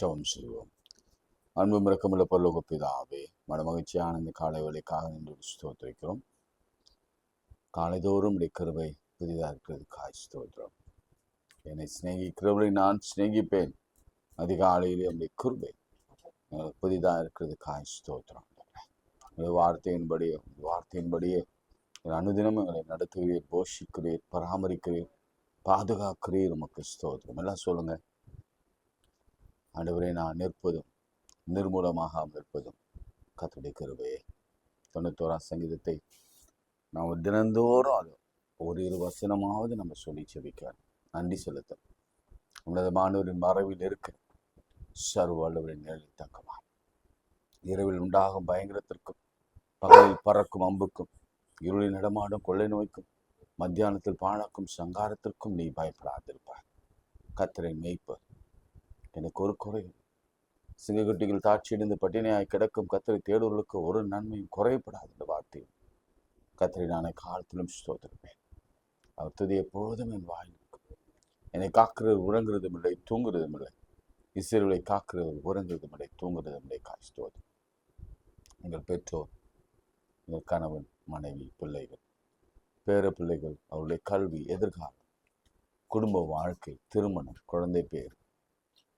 ஜெபம் செய்வோம். அன்பும் இரக்கமுள்ள பரலோக பிதாவே, மகிழ்ச்சியான இந்த காலை வேளைக்காக நின்று ஸ்தோத்திரிக்கிறோம். காலைதோறும் உடைய கிருபை புதிதாக இருக்கிறதுக்காக ஸ்தோத்திரம். என்னை சிநேகிக்கிறவர்களை நான் சிநேகிப்பேன். அதிகாலையிலே உடைய கிருபை புதிதாக இருக்கிறதுக்காக ஸ்தோத்திரம். வார்த்தையின்படியே அனுதினம் எங்களை நடத்துகிறீர், போஷிக்கிறீர், பராமரிக்கிறீர், பாதுகாக்கிறீர். உமக்கு ஸ்தோத்திரம். எல்லாம் சொல்லுங்க. ஆண்டவரே, நான் நிற்பதும் நிர்மூலமாக இருப்பதும் கர்த்தருடைய கிருபையே. 91ஆம் சங்கீதத்தை நாம் தினந்தோறும் அது ஒரு வசனமாவது நம்ம சொல்லி செபிக்க நன்றி செலுத்த உன்னதமானவரின் மறைவில் இருக்க சர்வ வல்லவரின் நிழலில் தங்கமாய் இரவில் உண்டாகும் பயங்கரத்திற்கும் பகலில் பறக்கும் அம்புக்கும் இருளில் நடமாடும் கொள்ளை நோய்க்கும் மத்தியானத்தில் பாழாக்கும் சங்காரத்திற்கும் நீ பயப்படாதிருப்பாய். கர்த்தரை மேய்ப்பர் எனக்கு ஒரு குறையும். சிங்கக்குட்டிகள் தாட்சியடைந்து பட்டினியாய் கிடக்கும் கர்த்தரை தேடுவர்களுக்கு ஒரு நன்மையும் குறையப்படாது என்ற வார்த்தை கர்த்தரை நானே காலத்திலும் ஸ்தோத்திருப்பேன். அவர் துதி எப்பொழுதும் என் வாயில் இருக்கும். என்னை காக்கிறவர் உறங்குறதும் இல்லை, தூங்குறதும் இல்லை. இஸ்ரவேலை காக்கிறவர் உறங்குறதும் இல்லை, தூங்குறதும் இல்லை. ஸ்தோத்திரம். எங்கள் பெற்றோர், எங்கள் கணவன், மனைவி, பிள்ளைகள், பேர பிள்ளைகள், அவருடைய கல்வி, எதிர்காலம், குடும்ப வாழ்க்கை, திருமணம், குழந்தை பேர்,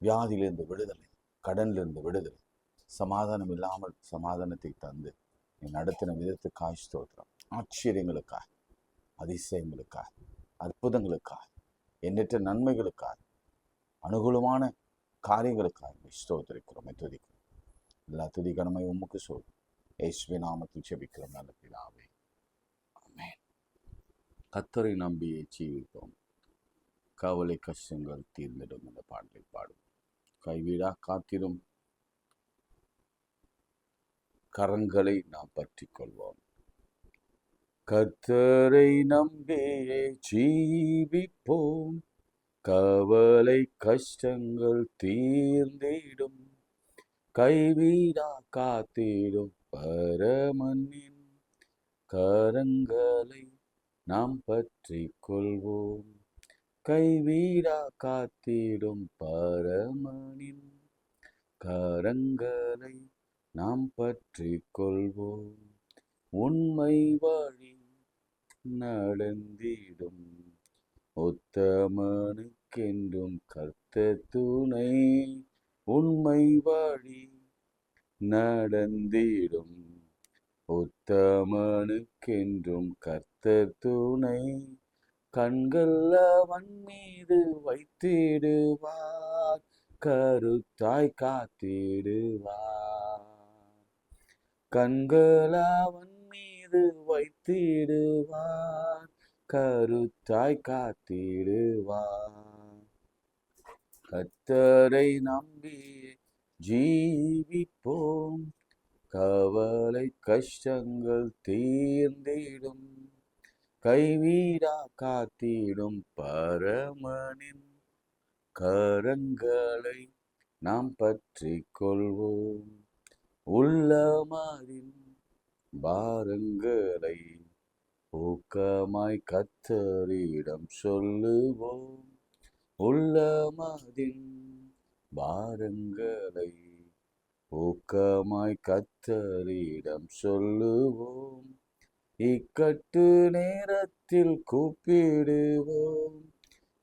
வியாதியிலிருந்து விடுதலை, கடனிலிருந்து விடுதலை, சமாதானம் இல்லாமல் சமாதானத்தை தந்து நீ நடத்தின விதத்துக்காய் ஸ்தோத்திரம். ஆச்சரியங்களுக்காக, அதிசயங்களுக்காக, அற்புதங்களுக்காக, எண்ணற்ற நன்மைகளுக்காக, அனுகூலமான காரியங்களுக்காக ஸ்தோத்திரிக்கிறோம், துதிக்கிறோம். எல்லா துதி கனமை உமக்கு சொல்லும். இயேசுவின் நாமத்தில் ஜெபிக்கிறோம் நல்ல பிதாவே, ஆமென். கர்த்தரை நம்பியே ஜீவிப்போம், கவலை கஷ்டங்கள் தீர்ந்திடும் என்ற பாடலை பாடும். கைவிடா காத்திரும் கரங்களை நாம் பற்றி கொள்வோம். கர்த்தரை நம்பியே ஜீவிப்போம், கவலை கஷ்டங்கள் தீர்ந்திடும். கைவிடா காத்திடும் பரமனின் கரங்களை நாம் பற்றி கொள்வோம். கைவிடா காத்திடும் பரமனின் கரங்களை நாம் பற்றி கொள்வோம். உண்மை வழி நடந்திடும் உத்தமனுக்கென்றும் கர்த்தர் துணை. உண்மை வழி நடந்திடும் உத்தமனுக்கென்றும் கர்த்தர் துணை. கண்கள் அவன் மீது வைத்திடுவார், கருத்தாய் காத்திடுவார். கண்கள் அவன் மீது வைத்திடுவார், கருத்தாய் காத்திடுவார். கர்த்தரை நம்பி ஜீவிப்போம், கவலை கஷ்டங்கள் தீர்ந்திடும். கைவிடா காத்திடும் பரமனின் கரங்களை நாம் பற்றி கொள்வோம். உள்ளமதின் பாரங்களை ஊக்கமாய் கர்த்தரிடம் சொல்லுவோம். உள்ளமதின் பாரங்களை ஊக்கமாய் கர்த்தரிடம் சொல்லுவோம். இக்கட்டு நேரத்தில் கூப்பிடுவோம்,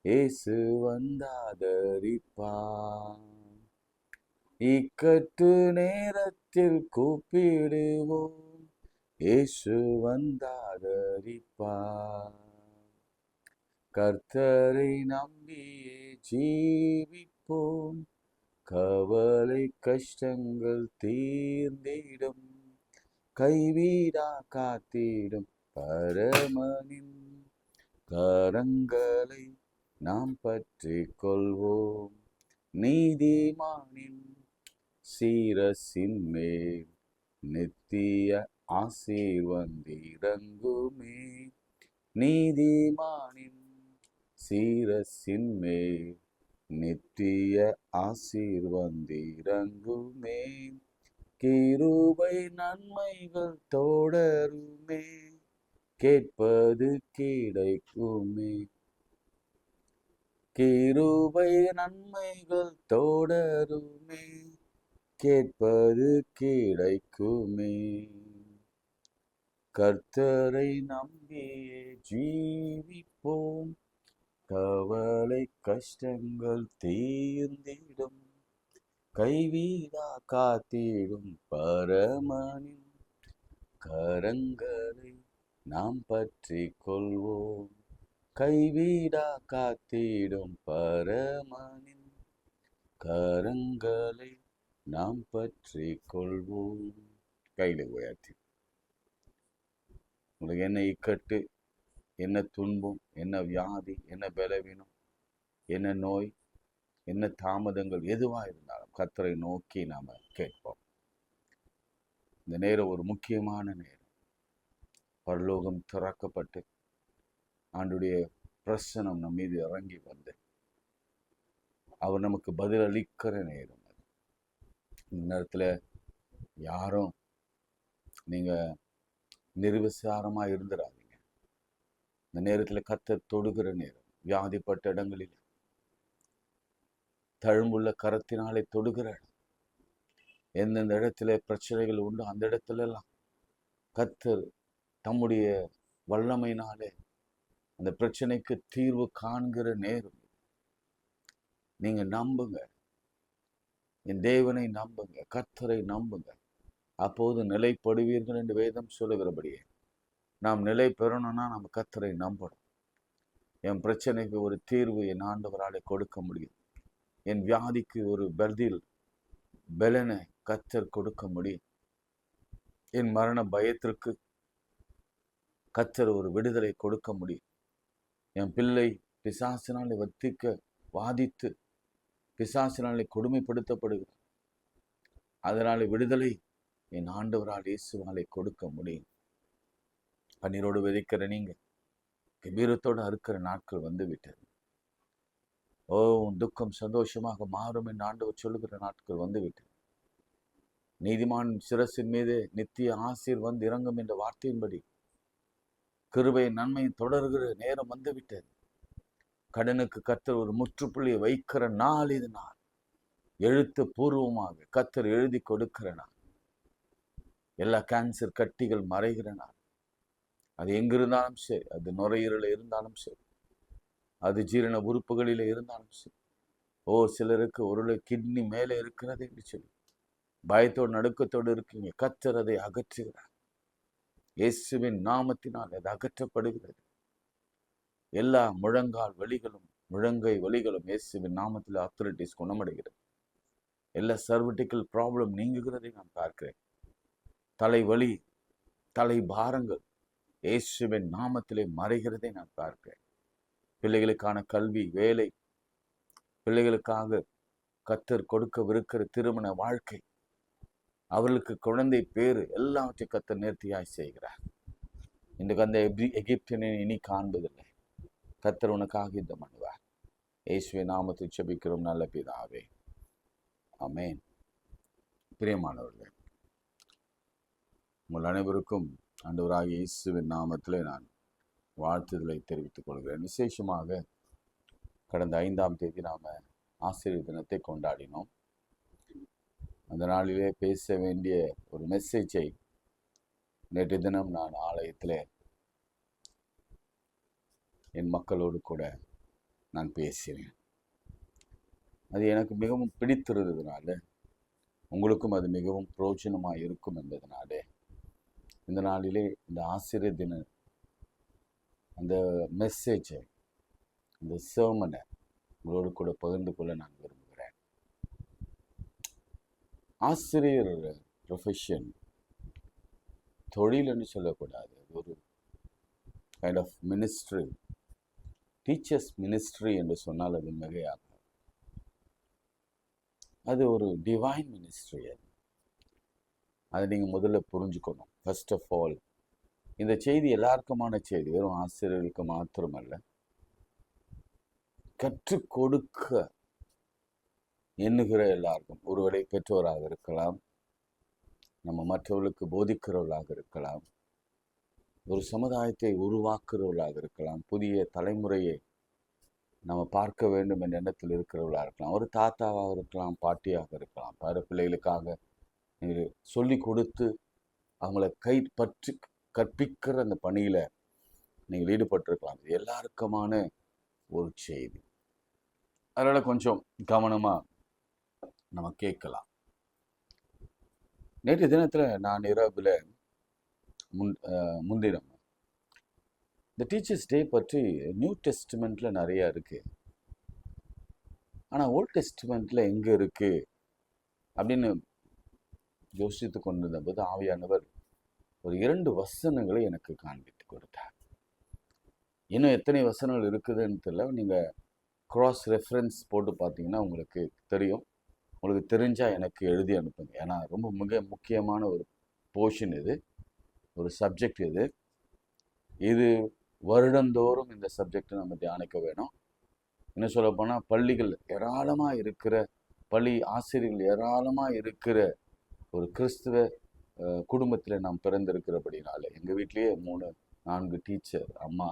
இயேசு வந்தாதரிப்பார். இக்கட்டு நேரத்தில் கூப்பிடுவோம், இயேசு வந்தாதரிப்பார். கர்த்தரை நம்பியே ஜீவிப்போம், கவலை கஷ்டங்கள் தீர்ந்திடும். கைவிடா காத்திடும் பரமனின் கரங்களை நாம் பற்றி கொள்வோம். நீதிமானின் சீரசின் மேல் நித்திய ஆசீர்வதிரங்குமே. நீதிமானின் சீரசின் மேல் நித்திய ஆசீர்வதிரங்குமே. கிருபை நன்மைகள் தொடருமே, கேட்பது கிடைக்குமே. கிருபை நன்மைகள் தொடருமே, கேட்பது கிடைக்குமே. கர்த்தரை நம்பியே ஜீவிப்போம், கவலை கஷ்டங்கள் தீர்ந்திடும், கைவிடா காத்திடும் பரமனின் கரங்களை நாம் பற்றி கொள்வோம். கைவிடா காத்திடும் பரமனின் கரங்களை நாம் பற்றி கொள்வோம். கையில உயர்த்தி, உங்களுக்கு என்ன இக்கட்டு, என்ன துன்பம், என்ன வியாதி, என்ன பலவீனம், என்ன நோய், என்ன தாமதங்கள் எதுவாக இருந்தாலும் கர்த்தரை நோக்கி நாம கேட்போம். இந்த நேரம் ஒரு முக்கியமான நேரம். பரலோகம் திறக்கப்பட்டு ஆண்டுடைய பிரசனம் நம் மீது இறங்கி வந்து அவர் நமக்கு பதிலளிக்கிற நேரம். இந்த நேரத்தில் யாரும் நீங்க நிர்விசாரமா இருந்துடாதீங்க. இந்த நேரத்தில் கர்த்தர் தொடுகிற நேரம். வியாதிப்பட்ட இடங்களில் தழும்புள்ள கரத்தினாலே தொடுகிற இடம். எந்தெந்த இடத்துல பிரச்சனைகள் உண்டு அந்த இடத்துல எல்லாம் கர்த்தர் தம்முடைய வல்லமையினாலே அந்த பிரச்சனைக்கு தீர்வு காண்கிற நேரம். நீங்க நம்புங்க, என் தேவனை நம்புங்க, கர்த்தரை நம்புங்க, அப்போது நிலைப்படுவீர்கள் என்று வேதம் சொல்லுகிறபடியே நாம் நிலை பெறணும்னா நம்ம கர்த்தரை நம்பணும். என் பிரச்சனைக்கு ஒரு தீர்வு என் ஆண்டவராலே கொடுக்க முடியும். என் வியாதிக்கு ஒரு பதில் பலனை கர்த்தர் கொடுக்க முடியும். என் மரண பயத்திற்கு கர்த்தர் ஒரு விடுதலை கொடுக்க முடியும். என் பிள்ளை பிசாசினாலே வத்திக்க வாதித்து பிசாசினாலே கொடுமைப்படுத்தப்படுகிறார். அதனால விடுதலை என் ஆண்டவரால் இயேசுவாலே கொடுக்க முடியும். கண்ணீரோடு விதைக்கிற நீங்க கம்பீரத்தோடு அறுக்கிற நாட்கள் வந்து விட்டது. ஓ, துக்கம் சந்தோஷமாக மாறும் என்று ஆண்டவர் சொல்லுகிற நாட்கள் வந்து விட்டது. நீதிமான் சிரசின் மீது நித்திய ஆசீர் வந்து இறங்கும் என்ற வார்த்தையின்படி கிருபை நன்மை தொடர்கிற நேரம் வந்து விட்டது. கடனுக்கு கர்த்தர் ஒரு முற்றுப்புள்ளியை வைக்கிற நாள் இது நாள். எழுத்து பூர்வமாக கர்த்தர் எழுதி கொடுக்கிற நாள். எல்லா கேன்சர் கட்டிகள் மறைகிற நாள். அது எங்கிருந்தாலும் சரி, அது நுரையீரல இருந்தாலும் சரி, அது ஜீரண உறுப்புகளில இருந்தாலும் சரி. ஓ, சிலருக்கு ஒரு கிட்னி மேலே இருக்கிறது என்று சொல்லி பயத்தோடு நடுக்கத்தோடு இருக்கீங்க. கர்த்தர் அதை அகற்றுகிறார். இயேசுவின் நாமத்தினால் அது அகற்றப்படுகிறது. எல்லா முழங்கால் வலிகளும் முழங்கை வலிகளும் இயேசுவின் நாமத்தில் ஆத்தரிட்டிஸ் குணமடைகிறது. எல்லா சர்வட்டிக்கல் ப்ராப்ளம் நீங்குகிறதை நான் பார்க்கிறேன். தலைவலி, தலை பாரங்கள் இயேசுவின் நாமத்திலே மறைகிறதை நான் பார்க்கிறேன். பிள்ளைகளுக்கான கல்வி, வேலை, பிள்ளைகளுக்காக கர்த்தர் கொடுக்கவிருக்கிற திருமண வாழ்க்கை, அவர்களுக்கு குழந்தை பேரு எல்லாவற்றையும் கர்த்தர் நேர்த்தியாய் செய்கிறார். இன்றைக்கு அந்த எகிப்தினை இனி காண்பதில்லை. கர்த்தர் உனக்காக யுத்தம் பண்ணுவார். இயேசுவின் நாமத்தில் ஜெபிக்கிறோம் நல்ல பிதாவே, ஆமென். பிரியமானவர்களே, உங்கள் அனைவருக்கும் ஆண்டவராகிய இயேசுவின் நாமத்திலே நான் வாழ்த்துதலை தெரிவித்துக் கொள்கிறேன். விசேஷமாக கடந்த 5ஆம் தேதி நாம் ஆசிரியர் தினத்தை கொண்டாடினோம். அந்த நாளிலே பேச வேண்டிய ஒரு மெசேஜை நேற்று தினம் நான் ஆலயத்தில் என் மக்களோடு கூட நான் பேசினேன். அது எனக்கு மிகவும் பிடித்திருந்ததுனால, உங்களுக்கும் அது மிகவும் பிரயோஜனமாக இருக்கும் என்பதனாலே இந்த நாளிலே இந்த ஆசிரியர் தின அந்த மெசேஜை, இந்த சர்மனை உங்களோடு கூட பகிர்ந்து கொள்ள நான் விரும்புகிறேன். ஆசிரியர் ப்ரொஃபஷன் தொழில் என்று சொல்லக்கூடாது. அது ஒரு kind of ministry. Teachers ministry என்று சொன்னால் அது மிகையாக. அது ஒரு டிவைன் மினிஸ்ட்ரி. அதை நீங்கள் முதல்ல புரிஞ்சுக்கணும். ஃபர்ஸ்ட் ஆஃப் ஆல், இந்த செய்தி எல்லாருக்குமான செய்தி, வெறும் ஆசிரியர்களுக்கு மாத்திரமல்ல. கற்றுக் கொடுக்க எண்ணுகிற எல்லாருக்கும், ஒருவேளை பெற்றோராக இருக்கலாம், நம்ம மற்றவர்களுக்கு போதிக்கிறவர்களாக இருக்கலாம், ஒரு சமுதாயத்தை உருவாக்குறவர்களாக இருக்கலாம், புதிய தலைமுறையை நம்ம பார்க்க வேண்டும் என்ற எண்ணத்தில் இருக்கிறவர்களாக இருக்கலாம். ஒரு தாத்தாவாக இருக்கலாம், பாட்டியாக இருக்கலாம். பேர பிள்ளைகளுக்காக நீங்கள் சொல்லி கொடுத்து அவங்கள கை பற்றி கற்பிக்கிற அந்த பணியில் நீங்கள் ஈடுபட்டிருக்கலாம். இது எல்லாருக்குமான ஒரு செய்தி. அதனால் கொஞ்சம் கவனமாக நம்ம கேட்கலாம். நேற்று தினத்தில் நான் இரவில் முன்தினம் இந்த டீச்சர்ஸ் டே பற்றி நியூ டெஸ்ட்மெண்ட்டில் நிறையா இருக்குது. ஆனால் ஓல்ட் டெஸ்ட்மெண்ட்டில் எங்கே இருக்குது அப்படின்னு யோசித்து கொண்டிருந்த போது ஆவியானவர் ஒரு 2 வசனங்களை எனக்கு காண்பித்து கொடுத்தார். இன்னும் எத்தனை வசனங்கள் இருக்குதுன்னு தெரியல. நீங்கள் க்ராஸ் ரெஃபரன்ஸ் போட்டு பார்த்தீங்கன்னா உங்களுக்கு தெரியும். உங்களுக்கு தெரிஞ்சால் எனக்கு எழுதி அனுப்புங்க. ஏன்னா ரொம்ப மிக முக்கியமான ஒரு போர்ஷன் இது, ஒரு சப்ஜெக்ட் இது. இது வருடந்தோறும் இந்த சப்ஜெக்டை நம்ம தியானிக்க வேணும். இன்னும் சொல்லப்போனால் பள்ளிகள் ஏராளமாக இருக்கிற, பள்ளி ஆசிரியர்கள் ஏராளமாக இருக்கிற ஒரு கிறிஸ்துவ குடும்பத்தில் நாம் பிறந்திருக்கிறபடினால எங்கள் வீட்லேயே 3-4 டீச்சர், அம்மா,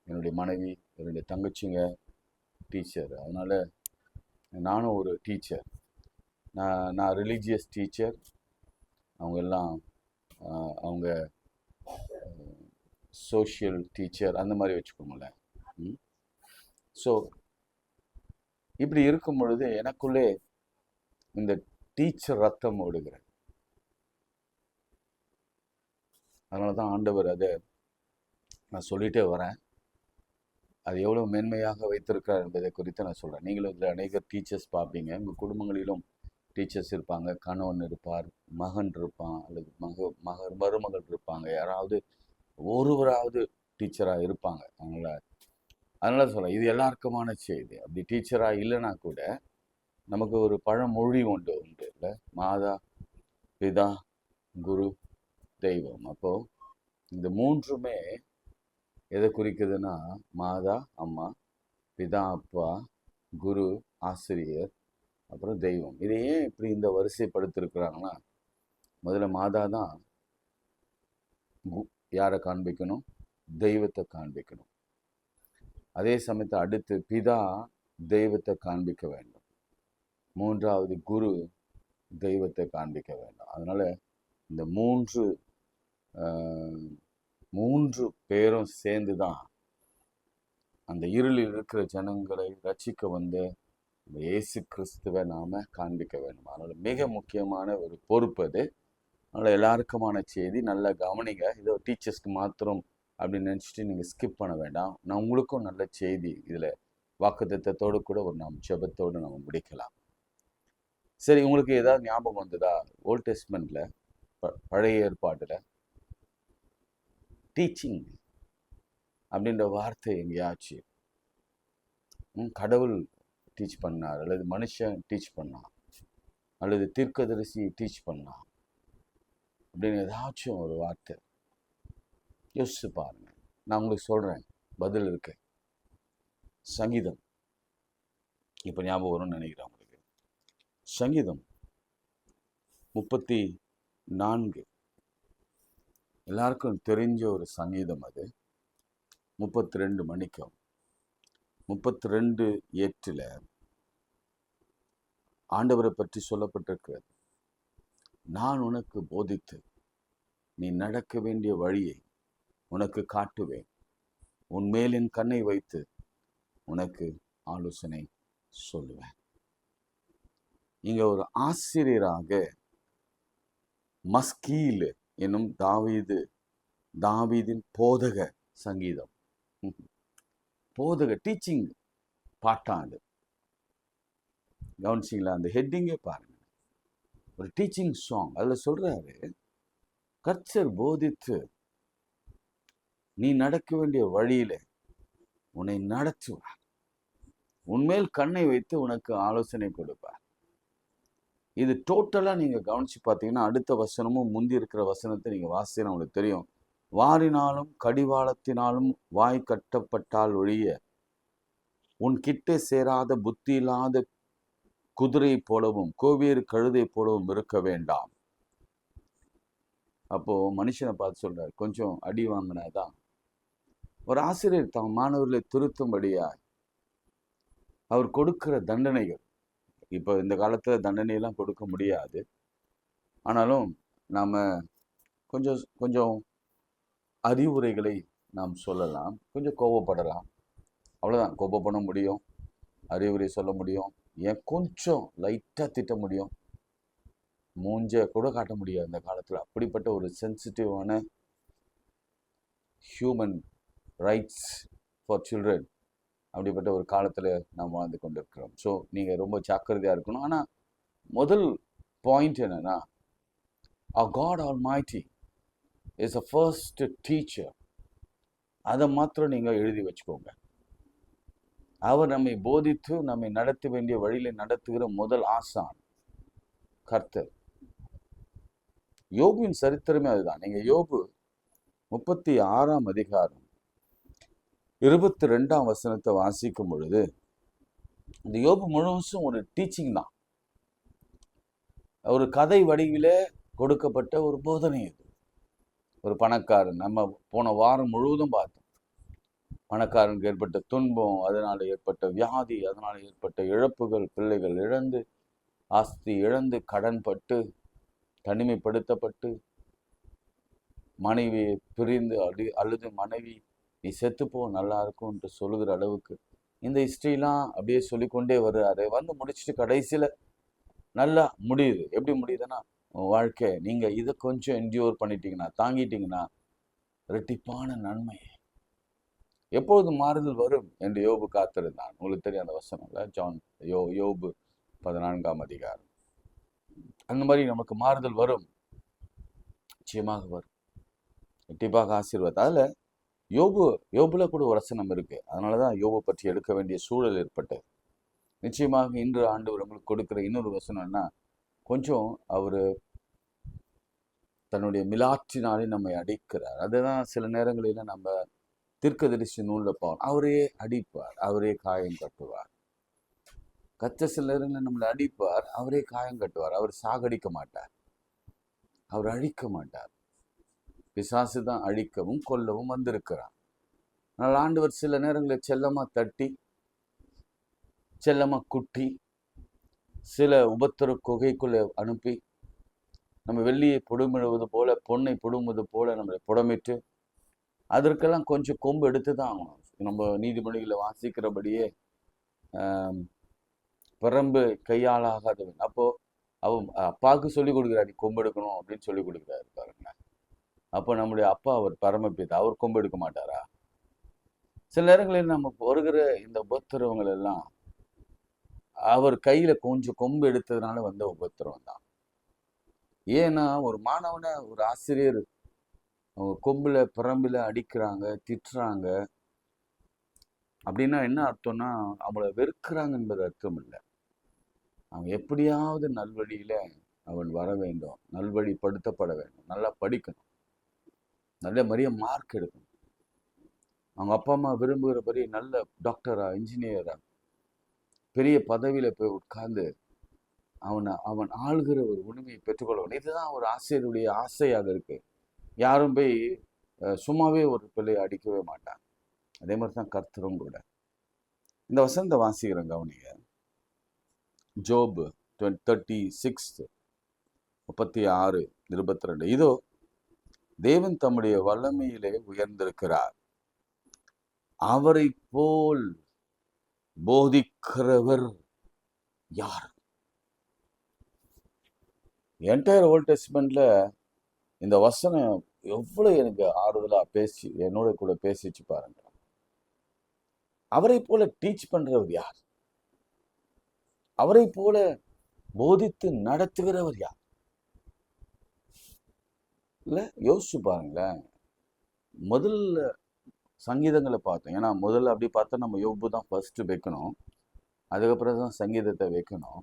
என்னுடைய மனைவி, என்னுடைய தங்கச்சிங்க டீச்சர். அதனால் நானும் ஒரு டீச்சர். நான் ரிலீஜியஸ் டீச்சர். அவங்க எல்லாம் அவங்க சோஷியல் டீச்சர் அந்த மாதிரி வச்சுக்கோங்களேன். ஸோ இப்படி இருக்கும் பொழுது எனக்குள்ளே இந்த டீச்சர் ரத்தம் ஓடுகிறது. அதனால தான் ஆண்டவர் அதை நான் சொல்லிகிட்டே வரேன். அது எவ்வளோ மேன்மையாக வைத்திருக்கிறார் என்பதை குறித்து நான் சொல்கிறேன். நீங்களும் இதில் அநேக டீச்சர்ஸ் பார்ப்பீங்க. உங்கள் குடும்பங்களிலும் டீச்சர்ஸ் இருப்பாங்க. கணவன் இருப்பார், மகன் இருப்பான், அல்லது மருமகள் இருப்பாங்க. யாராவது ஒருவராவது டீச்சராக இருப்பாங்க. அதனால சொல்கிறேன், இது எல்லாருக்குமான செய்தி. அப்படி டீச்சராக இல்லைன்னா கூட நமக்கு ஒரு பழமொழி உண்டு இல்லை, மாதா, பிதா, குரு, தெய்வம். அப்போது இந்த 3மே எதை குறிக்குதுன்னா, மாதா அம்மா, பிதா அப்பா, குரு ஆசிரியர், அப்புறம் தெய்வம். இதை ஏன் இப்படி இந்த வரிசைப்படுத்திருக்கிறாங்கன்னா, முதல்ல மாதா தான் யாரை காண்பிக்கணும்? தெய்வத்தை காண்பிக்கணும். அதே சமயத்தை அடுத்து பிதா தெய்வத்தை காண்பிக்க வேண்டும். 3வது குரு தெய்வத்தை காண்பிக்க வேண்டும். அதனால் இந்த 3 பேரும் சேர்ந்து தான் அந்த இருளில் இருக்கிற ஜனங்களை ரட்சிக்க வந்த இயேசு கிறிஸ்துவை நாம் காண்பிக்க வேண்டும். அதனால் மிக முக்கியமான ஒரு பொறுப்பு அது. அதனால் எல்லாருக்குமான செய்தி. நல்லா கவனிங்க. இதோ டீச்சர்ஸ்க்கு மாத்திரம் அப்படின்னு நினச்சிட்டு நீங்கள் ஸ்கிப் பண்ண வேண்டாம். நான் உங்களுக்கும் நல்ல செய்தி இதில் வாக்குத்தத்தத்தோடு கூட ஒரு நாம் ஜெபத்தோடு நம்ம முடிக்கலாம். சரி, உங்களுக்கு ஏதாவது ஞாபகம் வந்ததா? ஓல்ட் டெஸ்ட்மெண்ட்டில், பழைய ஏற்பாட்டில் டீச்சிங் அப்படின்ற வார்த்தை எங்கேயாச்சும் கடவுள் டீச் பண்ணார், அல்லது மனுஷன் டீச் பண்ணான், அல்லது தீர்க்கதரிசி டீச் பண்ணான் அப்படின்னு ஏதாச்சும் ஒரு வார்த்தை யோசிச்சு பாருங்க. நான் உங்களுக்கு சொல்கிறேன், பதில் இருக்கு. சங்கீதம் இப்போ ஞாபகம் வரும்னு நினைக்கிறேன் உங்களுக்கு. சங்கீதம் 34 எல்லாருக்கும் தெரிஞ்ச ஒரு சங்கீதம். அது 32 மணிக்கம் 32:8 ஆண்டவரை பற்றி சொல்லப்பட்டிருக்கிறது. நான் உனக்கு போதித்து நீ நடக்க வேண்டிய வழியை உனக்கு காட்டுவேன், உன் மேல் என் கண்ணை வைத்து உனக்கு ஆலோசனை சொல்லுவேன். இங்க ஒரு ஆசிரியராக மஸ்கீல் என்னும் தாவீதின் போதக சங்கீதம், போதக டீச்சிங் பாட்டாண்டு. கவனிச்சிங்களா? அந்த ஹெட்டிங்கே பாருங்க, ஒரு டீச்சிங் சாங். அதில் சொல்றாரு, கர்த்தர் போதித்து நீ நடக்க வேண்டிய வழியில உன்னை நடத்துவார், உன்மேல் கண்ணை வைத்து உனக்கு ஆலோசனை கொடுப்பார். இது டோட்டலாக நீங்கள் கவனித்து பார்த்தீங்கன்னா, அடுத்த வசனமும் முந்தி இருக்கிற வசனத்தை நீங்கள் வாசினா உங்களுக்கு தெரியும். வாரினாலும் கடிவாளத்தினாலும் வாய் கட்டப்பட்டால் ஒழிய உன் கிட்டே சேராத புத்தி இல்லாத குதிரை போலவும் கோவேறு கழுதை போலவும் இருக்க வேண்டாம். அப்போ மனுஷனை பார்த்து சொல்றாரு, கொஞ்சம் அடி வாங்கினாதான். ஒரு ஆசிரியர் தம் மாணவர்களை திருத்தும்படியா அவர் கொடுக்கிற தண்டனைகள். இப்போ இந்த காலத்துல தண்டனையெல்லாம் கொடுக்க முடியாது. ஆனாலும் நாம கொஞ்சம் கொஞ்சம் அறிவுரைகளை நாம் சொல்லலாம். கொஞ்சம் கோபப்படலாம், அவ்வளவுதான். கோபப்பட முடியும், அறிவுரை சொல்ல முடியும், ஏன் கொஞ்சம் லைட்டா திட்ட முடியும். மூஞ்ச கூட காட்ட முடியாது இந்த காலத்துல. அப்படிப்பட்ட ஒரு சென்சிட்டிவான ஹியூமன் ரைட்ஸ் ஃபார் சில்ட்ரன், அப்படிப்பட்ட ஒரு காலத்துல நாம் வாழ்ந்து கொண்டிருக்கிறோம். ஸோ நீங்க ரொம்ப ஜாக்கிரதையா இருக்கணும். ஆனா முதல் பாயிண்ட் என்னன்னா, our God Almighty is the first teacher. அதை மாத்திரம் நீங்க எழுதி வச்சுக்கோங்க. அவர் நம்மை போதித்து நம்மை நடத்த வேண்டிய வழியில நடத்துகிற முதல் ஆசான் கர்த்தர். யோபுவின் சரித்திரமே அதுதான். நீங்க யோபு 36ஆம் அதிகாரம் 22ஆம் வசனத்தை வாசிக்கும் பொழுது, இந்த யோபு முழுவதும் ஒரு டீச்சிங் தான். ஒரு கதை வடிவில கொடுக்கப்பட்ட ஒரு போதனை இது. ஒரு பணக்காரன், நம்ம போன வாரம் முழுவதும் பார்த்தோம். பணக்காரனுக்கு ஏற்பட்ட துன்பம், அதனால ஏற்பட்ட வியாதி, அதனால ஏற்பட்ட இழப்புகள், பிள்ளைகள் இழந்து, ஆஸ்தி இழந்து, கடன்பட்டு, தனிமைப்படுத்தப்பட்டு, மனைவி பிரிந்து அல்லது மனைவி நீ செத்துப்போ நல்லா இருக்கும் என்று சொல்லுகிற அளவுக்கு இந்த ஹிஸ்டரிலாம் அப்படியே சொல்லிக்கொண்டே வர்றாரு. வந்து முடிச்சுட்டு கடைசியில நல்லா முடியுது. எப்படி முடியுதுன்னா, வாழ்க்கை நீங்க இதை கொஞ்சம் என்டியூர் பண்ணிட்டீங்கன்னா, தாங்கிட்டீங்கன்னா இரட்டிப்பான நன்மை எப்பொழுது மாறுதல் வரும் என்று யோபு காத்திருந்தான். உங்களுக்கு தெரியும் அந்த வசனம்ல, யோபு 14ஆம் அதிகாரம். அந்த மாதிரி நமக்கு மாறுதல் வரும், நிச்சயமாக வரும், இரட்டிப்பாக ஆசீர்வாதம். அதுல யோபுல கூட ஒரு வசனம் இருக்கு. அதனாலதான் யோபு பற்றி எடுக்க வேண்டிய சூழல் ஏற்பட்டது. நிச்சயமாக இன்று ஆண்டவர் நம்மளுக்கு கொடுக்கிற இன்னொரு வசனம்னா, கொஞ்சம் அவரு தன்னுடைய மிலாற்றினாலே நம்மை அடிக்கிறார். அதுதான் சில நேரங்களில நம்ம தீர்க்கதரிசி நூல்ல பார்ப்போம். அவரே அடிப்பார், அவரே காயம் கட்டுவார். சில நேரங்களில் நம்மளை அடிப்பார், அவரே காயம் கட்டுவார். அவர் சாகடிக்க மாட்டார், அவர் அழிக்க மாட்டார். பிசாசு தான் அழிக்கவும் கொல்லவும் வந்திருக்கிறார். ஆனால் ஆண்டவர் சில நேரங்களில் செல்லமா தட்டி, செல்லமா குட்டி, சில உபத்திர குகைக்குள்ள அனுப்பி, நம்ம வெள்ளியை புடுமிடுவது போல, பொன்னை புடுங்குவது போல நம்மளை புடமிட்டு, அதற்கெல்லாம் கொஞ்சம் கொம்பு எடுத்து தான் ஆகணும். நம்ம நீதிமொழிகளை வாசிக்கிறபடியே பிரம்பு கையாளாகாதவன். அப்போ அவன் அப்பாவுக்கு சொல்லி கொடுக்குறாரு, நீ கொம்பு எடுக்கணும் அப்படின்னு சொல்லி கொடுக்குறாரு பாருங்க. அப்போ நம்முடைய அப்பா அவர் பரமபிதா, அவர் கொம்பு எடுக்க மாட்டாரா? சில நேரங்களில் நம்ம வருகிற இந்த உபத்திரவங்கள் எல்லாம் அவர் கையில கொஞ்சம் கொம்பு எடுத்ததுனால வந்த உபத்திரவம் தான். ஏன்னா ஒரு மாணவனை ஒரு ஆசிரியர் அவங்க கொம்புல பிரம்புல அடிக்கிறாங்க, திட்டுறாங்க அப்படின்னா என்ன அர்த்தம்னா, அவங்கள வெறுக்கிறாங்க என்பது அர்த்தம் இல்லை. அவன் எப்படியாவது நல்வழியில அவன் வர வேண்டும், நல்வழிப்படுத்தப்பட வேண்டும், நல்லா படிக்கணும், நல்ல மாதிரியா மார்க் எடுக்கணும், அவங்க அப்பா அம்மா விரும்புகிறபடி நல்ல டாக்டரா, இன்ஜினியரா, பெரிய பதவியில போய் உட்கார்ந்து அவன் ஆளுகிற ஒரு உரிமையை பெற்றுக்கொள்ளணும். இதுதான் ஒரு ஆசிரியருடைய ஆசையாக இருக்கு. யாரும் போய் சும்மாவே ஒரு பிள்ளையை அடிக்கவே மாட்டாங்க. அதே மாதிரி தான் கர்த்தரும் கூட. இந்த வசனத்தை வாசிக்கிறேன், கவனிங்க. ஜோப் 36 36 22. இதோ தேவன் தம்முடைய வல்லமையிலே உயர்ந்திருக்கிறார், அவரை போல் போதிக்கிறவர் யார்? என்டையர் ஓல்ட் டெஸ்ட்மெண்ட்ல இந்த வசனம் எவ்வளவு எனக்கு ஆறுதலா பேசி என்னோட கூட பேசிச்சு பாருங்க. அவரை போல டீச் பண்றவர் யார்? அவரை போல போதித்து நடத்துகிறவர் யார்? இல்ல, யோசிச்சு பாருங்களேன். முதல்ல சங்கீதங்களை பார்த்தோம். ஏன்னா முதல்ல அப்படி பார்த்தா நம்ம யோபு தான் ஃபர்ஸ்ட் வைக்கணும், அதுக்கப்புறம் தான் சங்கீதத்தை வைக்கணும்.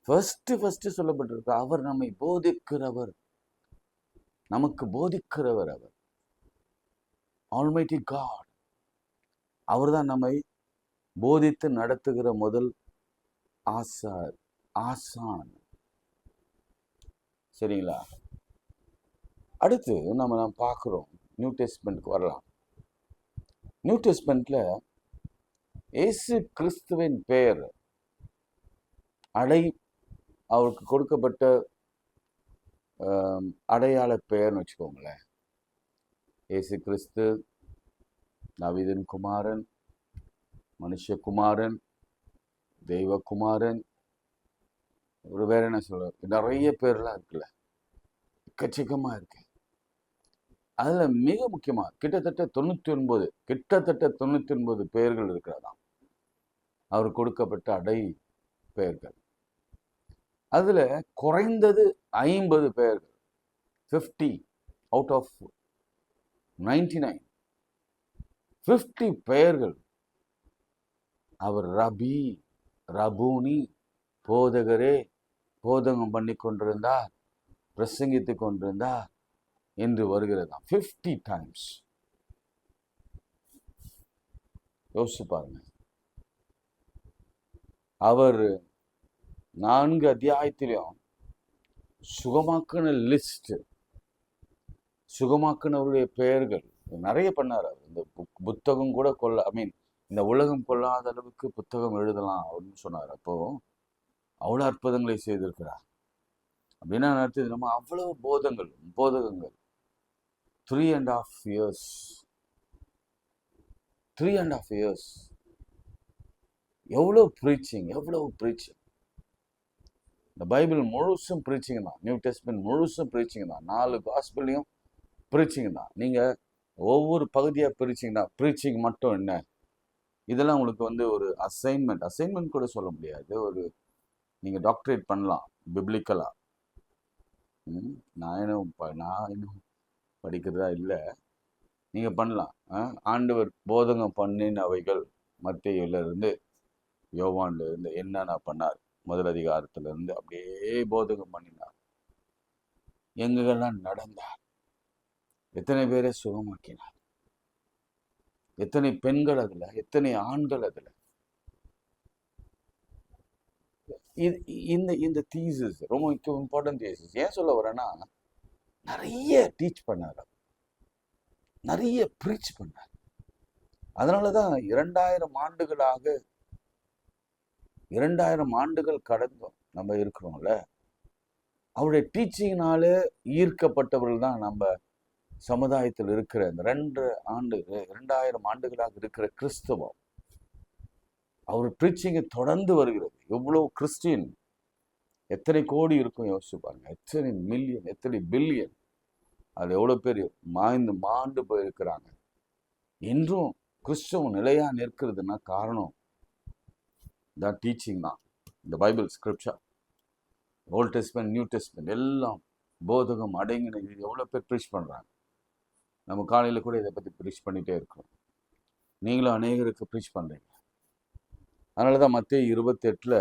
ஃபர்ஸ்ட் சொல்லப்பட்டிருக்கு, அவர் நம்மை போதிக்கிறவர், நமக்கு போதிக்கிறவர் அவர். ஆல்மைட்டி காட், அவர் தான் நம்மை போதித்து நடத்துகிற முதல் ஆசான். சரிங்களா? அடுத்து நம்ம பார்க்கிறோம், நியூ டெஸ்ட்மெண்ட்க்கு வரலாம். நியூ டெஸ்ட்மெண்ட்ல இயேசு கிறிஸ்துவின் பெயர் அவருக்கு கொடுக்கப்பட்ட அடையாள பெயர்னு வச்சுக்கோங்களேன். இயேசு கிறிஸ்து தாவீதின் குமாரன், மனுஷகுமாரன், தெய்வகுமாரன், ஒரு வேற என்ன சொல்ற, நிறைய பேர்லாம் இருக்குல்ல, எக்கச்சக்கமா இருக்கு. அதுல மிக முக்கியமா கிட்டத்தட்ட 99 பெயர்கள் இருக்கிறதாம் அவர் கொடுக்கப்பட்ட அடை பெயர்கள். அதுல குறைந்தது 50 பெயர்கள், 50 அவுட் ஆஃப் 99, 50 பெயர்கள் அவர் ரபி, ரபூனி, போதகரே, போதகம் பண்ணி கொண்டிருந்தார், பிரசங்கித்து கொண்டிருந்தார் என்று வருகிறதாம். 50 டைம்ஸ். யோசிச்சு பாருங்க. அவர் 4 அத்தியாயத்திலும் சுகமாக்குன லிஸ்ட், சுகமாக்குனவருடைய பெயர்கள் நிறைய பண்ணார். இந்த புத்தகம் கூட இந்த உலகம் கொள்ளாத அளவுக்கு புத்தகம் எழுதலாம் அப்படின்னு சொன்னார். அப்போ அவ்வளவு அற்புதங்களை செய்திருக்கிறார். அப்படின்னா நடத்தது நம்ம அவ்வளவு போதகங்கள் 3.5 years 3.5 years எவ்வளவு ப்ரீச்சிங். இந்த பைபிள் முழுசும் ப்ரீச்சிங் தான். நியூ டெஸ்ட்மென்ட் முழுசும் ப்ரீச்சிங் தான். 4 காஸ்பல்லையும் ப்ரீச்சிங் தான். நீங்க ஒவ்வொரு பகுதியா பிரிச்சிங்கன்னா ப்ரீச்சிங் மட்டும் என்ன, இதெல்லாம் உங்களுக்கு ஒரு அசைன்மெண்ட் கூட சொல்ல முடியாது. நீங்க டாக்டரேட் பண்ணலாம் பிப்ளிக்கலா. நான் இன்னும் படிக்கிறதா இல்லை, நீங்க பண்ணலாம். ஆண்டவர் போதகம் பண்ணினவைகள் மத்தேயுல இருந்து யோவான்ல இருந்து என்னென்ன பண்ணார், முதல் அதிகாரத்துல இருந்து அப்படியே போதகம் பண்ணினார். எங்கெல்லாம் நடந்தார், எத்தனை பேரை சுகமாக்கினார், எத்தனை பெண்கள் அதுல, எத்தனை ஆண்கள் அதுல. இந்த தீசிஸ் ரொம்ப இம்பார்ட்டன்ட் தீசிஸ். ஏன் சொல்ல வரேன்னா, நிறைய டீச் பண்ணார், நிறைய ப்ரீச் பண்ணார். அதனாலதான் 2000 ஆண்டுகள் கடந்தோம் நம்ம இருக்கிறோம்ல. அவருடைய டீச்சிங்னாலே ஈர்க்கப்பட்டவர்கள் தான் நம்ம சமுதாயத்தில் இருக்கிற இந்த 2000 ஆண்டுகளாக இருக்கிற கிறிஸ்தவம். அவர் ப்ரீச்சிங்கை தொடர்ந்து வருகிறது. எவ்வளவு கிறிஸ்டியன், எத்தனை கோடி இருக்கும் யோசிச்சு பாருங்க. எத்தனை மில்லியன், எத்தனை பில்லியன், அது எவ்வளவு பேர் மாண்டு போயிருக்கிறாங்க. இன்றும் கிறிஸ்தவம் நிலையா நிற்கிறதுனா காரணம் தான் டீச்சிங் தான். இந்த Bible scripture, old testament, new testament எல்லாம் போதகம் அடங்கின எவ்வளோ பேர் ப்ரீச் பண்ணுறாங்க. நம்ம காலையில் கூட இதை பற்றி ப்ரீச் பண்ணிகிட்டே இருக்கோம். நீங்களும் அநேகருக்கு ப்ரீச் பண்ணுறீங்க. அதனால தான் மத்தேயு 28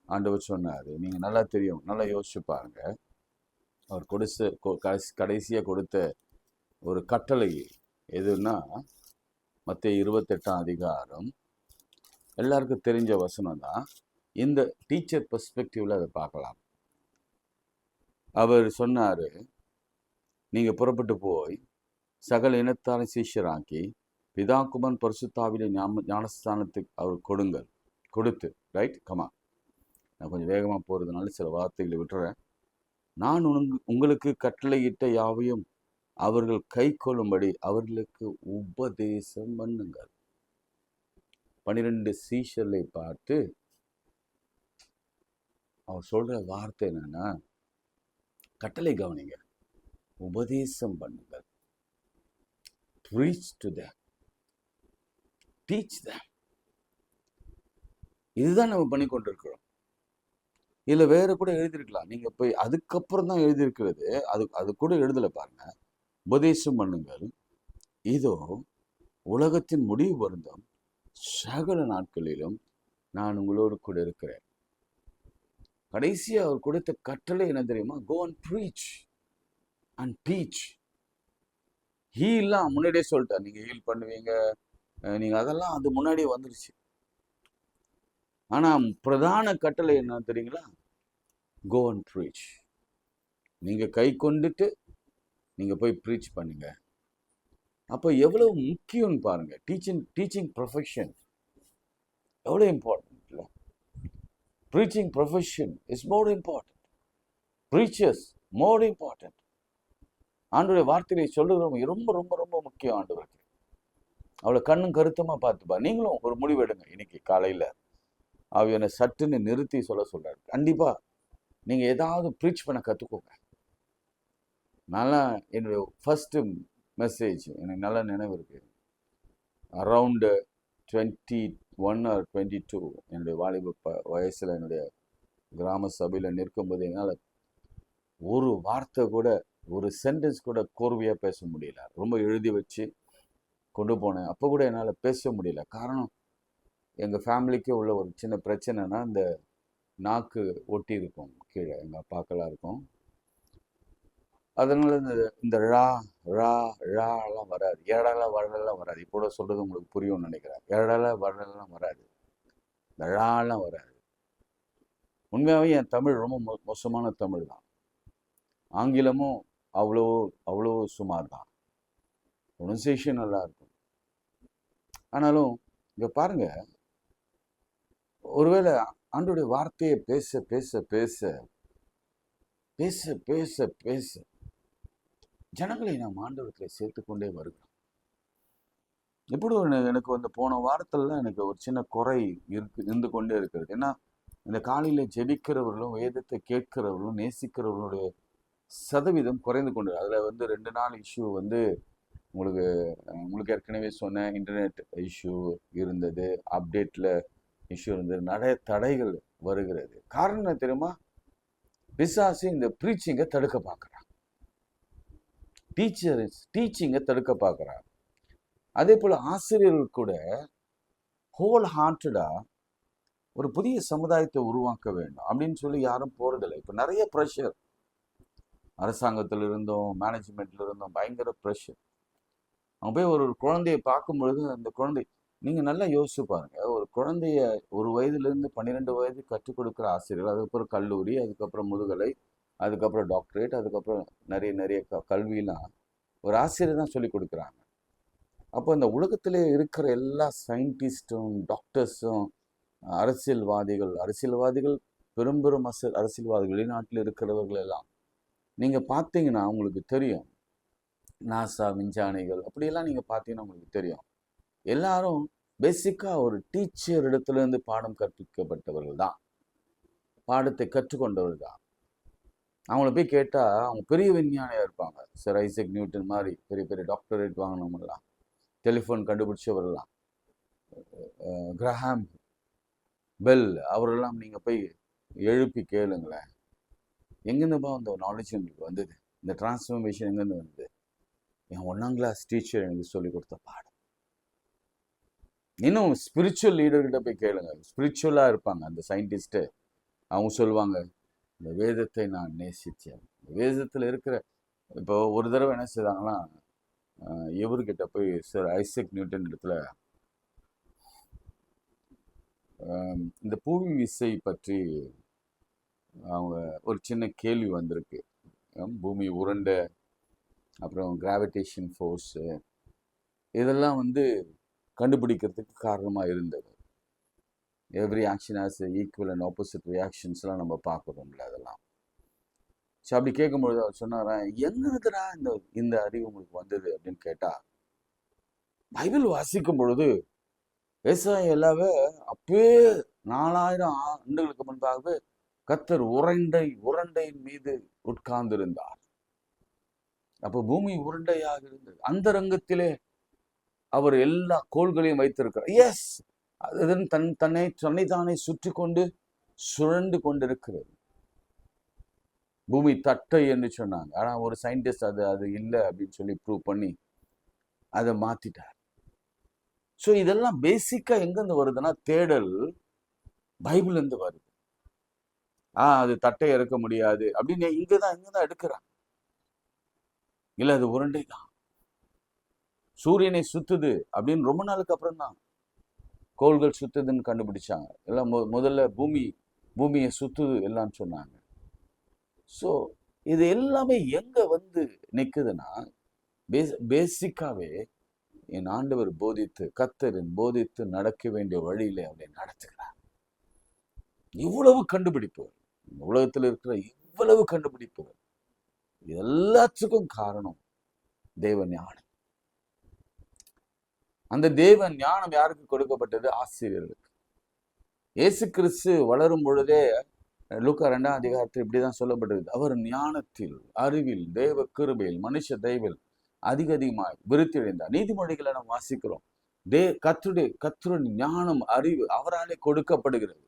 ஆண்டவர் சொன்னார். நீங்கள் நல்லா தெரியும், நல்லா யோசிச்சு பாருங்க. அவர் கடைசியாக கொடுத்த ஒரு கட்டளை எதுன்னா மத்தேயு 28 அதிகாரம். எல்லாருக்கும் தெரிஞ்ச வசனம் தான். இந்த டீச்சர் பெர்ஸ்பெக்டிவ்ல அதை பார்க்கலாம். அவர் சொன்னாரு, நீங்க புறப்பட்டு போய் சகல இனத்தாரை சீஷராக்கி பிதா குமாரன் பரிசுத்தாவிலே ஞானஸ்தானத்துக்கு அவர் கொடுத்து ரைட். கமா, நான் கொஞ்சம் வேகமாக போகிறதுனால சில வார்த்தைகளை விட்டுறேன். நான் உங்களுக்கு கட்டளையிட்ட யாவையும் அவர்கள் கை கொள்ளும்படி அவர்களுக்கு உபதேசம் பண்ணுங்கள். 12 சீஷர்களை பார்த்து அவர் சொல்ற வார்த்தை என்னன்னா, கட்டளை கவனிங்க, உபதேசம் பண்ணுங்கள். Preach to them, teach them. இதுதான் நம்ம பண்ணி கொண்டிருக்கிறோம். இல்ல வேற கூட எழுதியிருக்கலாம். நீங்க போய் அதுக்கப்புறம் தான் எழுதியிருக்கிறது, அது கூட எழுதல பாருங்க. உபதேசம் பண்ணுங்கள், இதோ உலகத்தின் முடிவு பொருந்தும் சகல நாட்களிலும் நான் உங்களோடு கூட இருக்கிறேன். கடைசியா அவர் கொடுத்த கட்டளை என்ன தெரியுமா? Go and preach and teach. ஹீல்லாம் முன்னாடியே சொல்லிட்டார். நீங்க ஹீல் பண்ணுவீங்க, நீங்க அதெல்லாம் அது முன்னாடியே வந்துருச்சு. ஆனா பிரதான கட்டளை என்ன தெரியுங்களா? Go and preach. நீங்க கை கொண்டுட்டு நீங்க போய் ப்ரீச் பண்ணுங்க. அப்போ எவ்வளவு முக்கியம்னு பாருங்க. டீச்சிங் ப்ரொஃபஷன் எவ்வளோ இம்பார்ட்டன்ட் இல்லை? Preaching profession is more important. Preachers more important. ஆண்டவருடைய வார்த்தையை சொல்லுகிறவங்க ரொம்ப ரொம்ப ரொம்ப முக்கியம். ஆண்டவருக்கு அவளை கண்ணும் கருத்தமாக பார்த்துப்பா. நீங்களும் ஒரு முடிவு எடுங்க. இன்னைக்கு காலையில் அவனை சட்டுன்னு நிறுத்தி சொல்றாரு. கண்டிப்பா நீங்க ஏதாவது ப்ரீச் பண்ண கற்றுக்கோங்க. நல்லா என்னுடைய ஃபர்ஸ்ட் மெசேஜ் எனக்கு நல்ல நினைவு இருக்கு. அரவுண்டு 21 or 22 என்னுடைய வாலிப வயசில் என்னுடைய கிராம சபையில் நிற்கும்போது என்னால் ஒரு வார்த்தை கூட, ஒரு சென்டென்ஸ் கூட கோர்வையாக பேச முடியல. ரொம்ப எழுதி வச்சு கொண்டு போனேன். அப்போ கூட என்னால் பேச முடியல. காரணம், எங்கள் ஃபேமிலிக்கே உள்ள ஒரு சின்ன பிரச்சனைனா, இந்த நாக்கு ஒட்டி இருக்கும் கீழே, எங்கள் அப்பாக்கெல்லாம் இருக்கும். அதனால இந்த ழா ழா ழாலாம் வராது. ஏடலை வரலாம் வராது. இப்போ சொல்றது உங்களுக்கு புரியும்னு நினைக்கிறேன். ஏடலை வரலாம் வராது. இந்த ழாலாம் வராது. உண்மையாகவே என் தமிழ் ரொம்ப மோசமான தமிழ் தான். ஆங்கிலமும் அவ்வளோ அவ்வளோ சுமார் தான். ப்ரொனன்சியேஷன் நல்லா இருக்கும். ஆனாலும் இங்கே பாருங்க, ஒருவேளை ஆண்டவருடைய வார்த்தையை பேச பேச பேச பேச பேச பேச ஜனங்களை நாம் ஆண்டவரத்தில் சேர்த்துக்கொண்டே வருகிறோம். இப்படி எனக்கு வந்து போன வாரத்துல எனக்கு ஒரு சின்ன குறை இருந்து கொண்டே இருக்கிறது. ஏன்னா இந்த காலையில ஜெபிக்கிறவர்களும் வேதத்தை கேட்கிறவர்களும் நேசிக்கிறவர்களுடைய சதவீதம் குறைந்து கொண்டு, அதுல வந்து 2 நாள் இஷ்யூ வந்து உங்களுக்கு ஏற்கனவே சொன்ன இன்டர்நெட் இஷ்யூ இருந்தது, அப்டேட்ல இஷ்யூ இருந்தது, நிறைய தடைகள் வருகிறது. காரணம் தெரியுமா? பிசாசு இந்த ப்ரீச்சிங்கை தடுக்க பார்க்குறான். டீச்சிங்கை தடுக்க பார்க்குறான். அதே போல் ஆசிரியர்கள் கூட ஹோல் ஹார்ட்டடா ஒரு புதிய சமுதாயத்தை உருவாக்க வேண்டும் அப்படின்னு சொல்லி யாரும் போறதில்லை. இப்போ நிறைய ப்ரெஷர், அரசாங்கத்தில் இருந்தோம், மேனேஜ்மெண்ட்ல இருந்தோம், பயங்கர ப்ரெஷர். அவங்க போய் ஒரு குழந்தைய பார்க்கும் பொழுது, அந்த குழந்தை, நீங்க நல்லா யோசிச்சு பாருங்க, ஒரு குழந்தைய 1 வயதுலேருந்து 12 வயது கற்றுக் கொடுக்குற ஆசிரியர்கள், அதுக்கப்புறம் கல்லூரி, அதுக்கப்புறம் முதுகலை, அதுக்கப்புறம் டாக்டரேட், அதுக்கப்புறம் நிறைய நிறைய கல்வியெல்லாம் ஒரு ஆசிரியர் தான் சொல்லி கொடுக்குறாங்க. அப்போ இந்த உலகத்திலே இருக்கிற எல்லா சயின்டிஸ்டும் டாக்டர்ஸும் அரசியல்வாதிகள் பெரும் பெரும் அரசியல்வாதிகள் வெளிநாட்டில் இருக்கிறவர்கள் எல்லாம் நீங்க பார்த்தீங்கன்னா உங்களுக்கு தெரியும். நாசா விஞ்ஞானிகள் அப்படியெல்லாம் நீங்க பார்த்தீங்கன்னா உங்களுக்கு தெரியும். எல்லாரும் பேசிக்கா ஒரு டீச்சர் இடத்துல இருந்து பாடம் கற்பிக்கப்பட்டவர்கள் தான், பாடத்தை கற்றுக்கொண்டவர்கள் தான். அவங்கள போய் கேட்டா அவங்க பெரிய விஞ்ஞானியா இருப்பாங்க. சர் ஐசக் நியூட்டன் மாதிரி பெரிய பெரிய டாக்டரேட் வாங்கினவங்கலாம், டெலிஃபோன் கண்டுபிடிச்சவர்கள்லாம், கிரஹாம் பெல் அவரெல்லாம் நீங்க போய் எழுப்பி கேளுங்களேன், எங்கேருந்துப்பா அந்த நாலேஜ் உங்களுக்கு வந்தது? இந்த டிரான்ஸ்ஃபர்மேஷன் எங்கேருந்து வந்தது? என் 1ஆம் கிளாஸ் டீச்சர் எனக்கு சொல்லி கொடுத்த பாடம். இன்னும் ஸ்பிரிச்சுவல் லீடர்கிட்ட போய் கேளுங்க, ஸ்பிரிச்சுவலாக இருப்பாங்க அந்த சயின்டிஸ்ட்டு. அவங்க சொல்லுவாங்க, இந்த வேதத்தை நான் நேசித்தேன். வேதத்தில் இருக்கிற, இப்போ ஒரு தடவை என்ன செய்தாங்கன்னா, இவர்கிட்ட போய் சர் ஐசக் நியூட்டன் இடத்துல இந்த புவி விசை பற்றி அவங்க ஒரு சின்ன கேள்வி வந்திருக்கு. பூமி உருண்டை, அப்புறம் கிராவிடேஷன் ஃபோர்ஸு, இதெல்லாம் வந்து கண்டுபிடிக்கிறதுக்கு காரணமாக இருந்தது. Every action has equal and opposite ரியாக்ஷன்ஸ்லாம் நம்ம பார்க்குறோம்ல, அதெல்லாம். ஸோ அப்படி கேட்கும்பொழுது அவர் சொன்னாரா, எங்கதுடா இந்த அறிவு உங்களுக்கு வந்தது அப்படின்னு கேட்டா, பைபிள் வாசிக்கும் பொழுது விவசாயம் எல்லாவே அப்பவே 4000 ஆண்டுகளுக்கு முன்பாகவே கர்த்தர் உருண்டையின் மீது உட்கார்ந்திருந்தார். அப்போ பூமி உருண்டையாக இருந்தது. அந்த ரங்கத்திலே அவர் எல்லா கோள்களையும் வைத்திருக்கிறார். எஸ், அது தன்னைத்தானே சுற்றி கொண்டு சுழண்டு கொண்டிருக்கிறது. பூமி தட்டை என்று சொன்னாங்க. ஆனா ஒரு சயின்டிஸ்ட் அது இல்லை அப்படின்னு சொல்லி ப்ரூவ் பண்ணி அதை மாத்திட்டார். ஸோ இதெல்லாம் பேசிக்கா எங்கிருந்து வருதுன்னா, தேடல் பைபிள் இருந்து வருது. அது தட்டை இறக்க முடியாது அப்படின்னு இங்கதான் எடுக்கிறான். இல்ல அது உருண்டை தான், சூரியனை சுத்துது அப்படின்னு ரொம்ப நாளுக்கு அப்புறம் தான் கோள்கள் சுத்துதுன்னு கண்டுபிடிச்சாங்க. எல்லாம் முதல்ல பூமியை சுத்துது எல்லாம் சொன்னாங்க. ஸோ இது எல்லாமே எங்க வந்து நிக்குதுன்னா, பேசிக்காவே என் ஆண்டவர் போதித்து, கர்த்தரின் போதித்து நடக்க வேண்டிய வழியிலே அவளை நடத்துகிறார். இவ்வளவு கண்டுபிடிப்புகள், உலகத்தில் இருக்கிற இவ்வளவு கண்டுபிடிப்புகள், எல்லாத்துக்கும் காரணம் தேவ ஞானம். அந்த தேவ ஞானம் யாருக்கு கொடுக்கப்பட்டது? ஆசிரியர்களுக்கு. இயேசு கிறிஸ்து வளரும் பொழுதே லூக்கா 2ஆம் அதிகாரத்தில் இப்படிதான் சொல்லப்பட்டது. அவர் ஞானத்தில், அறிவில், தேவ கிருபையில், மனுஷ தெய்வில் அதிகமாய் விருத்தி அடைந்தார். நீதிமொழிகளை நாம் வாசிக்கிறோம். கர்த்தருடைய ஞானம், அறிவு அவராலே கொடுக்கப்படுகிறது.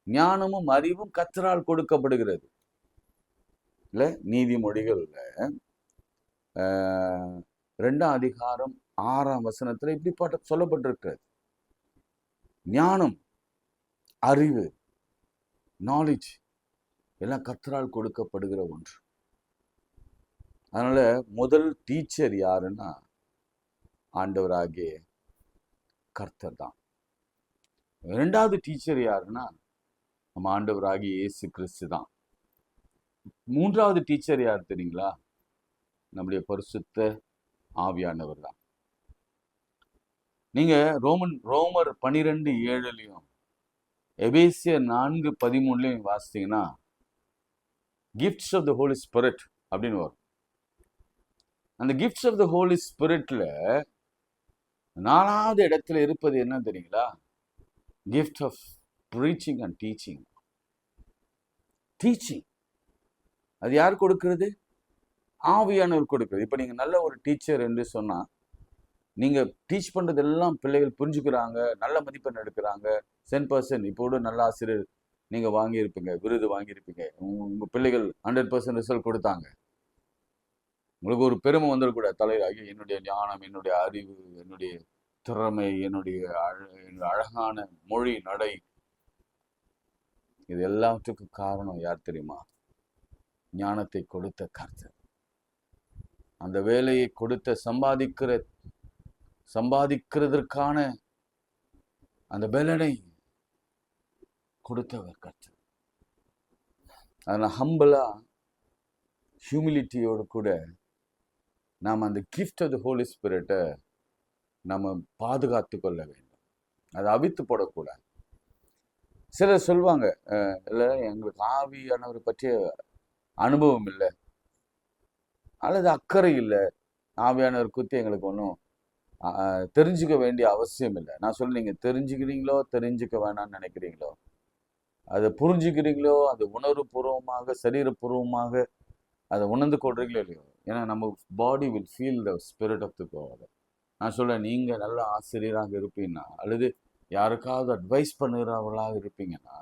ஞானமும் அறிவும் கர்த்தரால் கொடுக்கப்படுகிறது. இல்ல, நீதிமொழிகள்ல 2ஆம் அதிகாரம் 6ஆம் வசனத்துல இப்படி சொல்லப்பட்டிருக்கிறது. ஞானம், அறிவு, நாலேஜ் எல்லாம் கர்த்தரால் கொடுக்கப்படுகிற ஒன்று. அதனால முதல் டீச்சர் யாருன்னா ஆண்டவராகிய கர்த்தர் தான். இரண்டாவது டீச்சர் யாருன்னா நம்ம ஆண்டவராகிய இயேசு கிறிஸ்து தான். மூன்றாவது டீச்சர் யார் தெரியுங்களா? நம்முடைய பரிசுத்த ஆவியானவர் தான். நீங்க ரோமர் 12:7 எபேசியர் 4:13 வாசித்தீங்கன்னா gifts of the Holi spirit அப்படின்னு வரும். அந்த கிஃப்ட்ஸ் ஆஃப் த ஹோலி ஸ்பிரிட்ல 4வது இடத்துல இருப்பது என்ன தெரியுங்களா? Gift of preaching and teaching. Teaching அது யார் கொடுக்கிறது? ஆவியானவர் கொடுக்கிறது. இப்ப நீங்க நல்ல ஒரு டீச்சர் என்று சொன்னா, நீங்க டீச் பண்றதெல்லாம் பிள்ளைகள் புரிஞ்சுக்கிறாங்க, நல்ல மதிப்பெண் எடுக்கிறாங்க. 10% இப்போ கூட நல்ல ஆசிரியர் நீங்க வாங்கியிருப்பீங்க, விருது வாங்கியிருப்பீங்க. உங்க பிள்ளைகள் 100% ரிசல்ட் கொடுத்தாங்க. உங்களுக்கு ஒரு பெருமை வந்துடக்கூடாது தலைவராகி, என்னுடைய ஞானம், என்னுடைய அறிவு, என்னுடைய திறமை, என்னுடைய அழகான மொழி நடை, இது எல்லாத்துக்கும் காரணம் யார் தெரியுமா? ஞானத்தை கொடுத்த கர்த்தர். அந்த வேலையை கொடுத்த சம்பாதிக்கிறதற்கான அந்த பலனை கொடுத்தவர் கர்த்தர். அதனால ஹம்பிளா, ஹியூமிலிட்டியோடு கூட நாம் அந்த கிஃப்ட் ஆஃப் த ஹோலி ஸ்பிரிட்டை நம்ம பாதுகாத்து கொள்ள வேண்டும். அதை அவித்து போடக்கூடாது. சிலர் சொல்லுவாங்க, இல்லை எங்களுக்கு ஆவியானவர் பற்றிய அனுபவம் இல்லை அல்லது அக்கறை இல்லை, ஆவியானவர் குறித்து எங்களுக்கு ஒன்றும் தெரிஞ்சுக்க வேண்டிய அவசியம் இல்லை. நான் சொல்ல, நீங்க தெரிஞ்சுக்கிறீங்களோ தெரிஞ்சுக்க வேணாம்னு நினைக்கிறீங்களோ, அதை புரிஞ்சுக்கிறீங்களோ, அது உணர்வுபூர்வமாக சரீரபூர்வமாக அதை உணர்ந்து கொள்றீங்களோ இல்லையோ, ஏன்னா நம்ம body will feel the spirit of the God. நான் சொல்றேன், நீங்க நல்ல ஆசிரியராக இருப்பீங்கன்னா அல்லது யாருக்காவது அட்வைஸ் பண்ணுகிறவர்களாக இருப்பீங்கன்னா,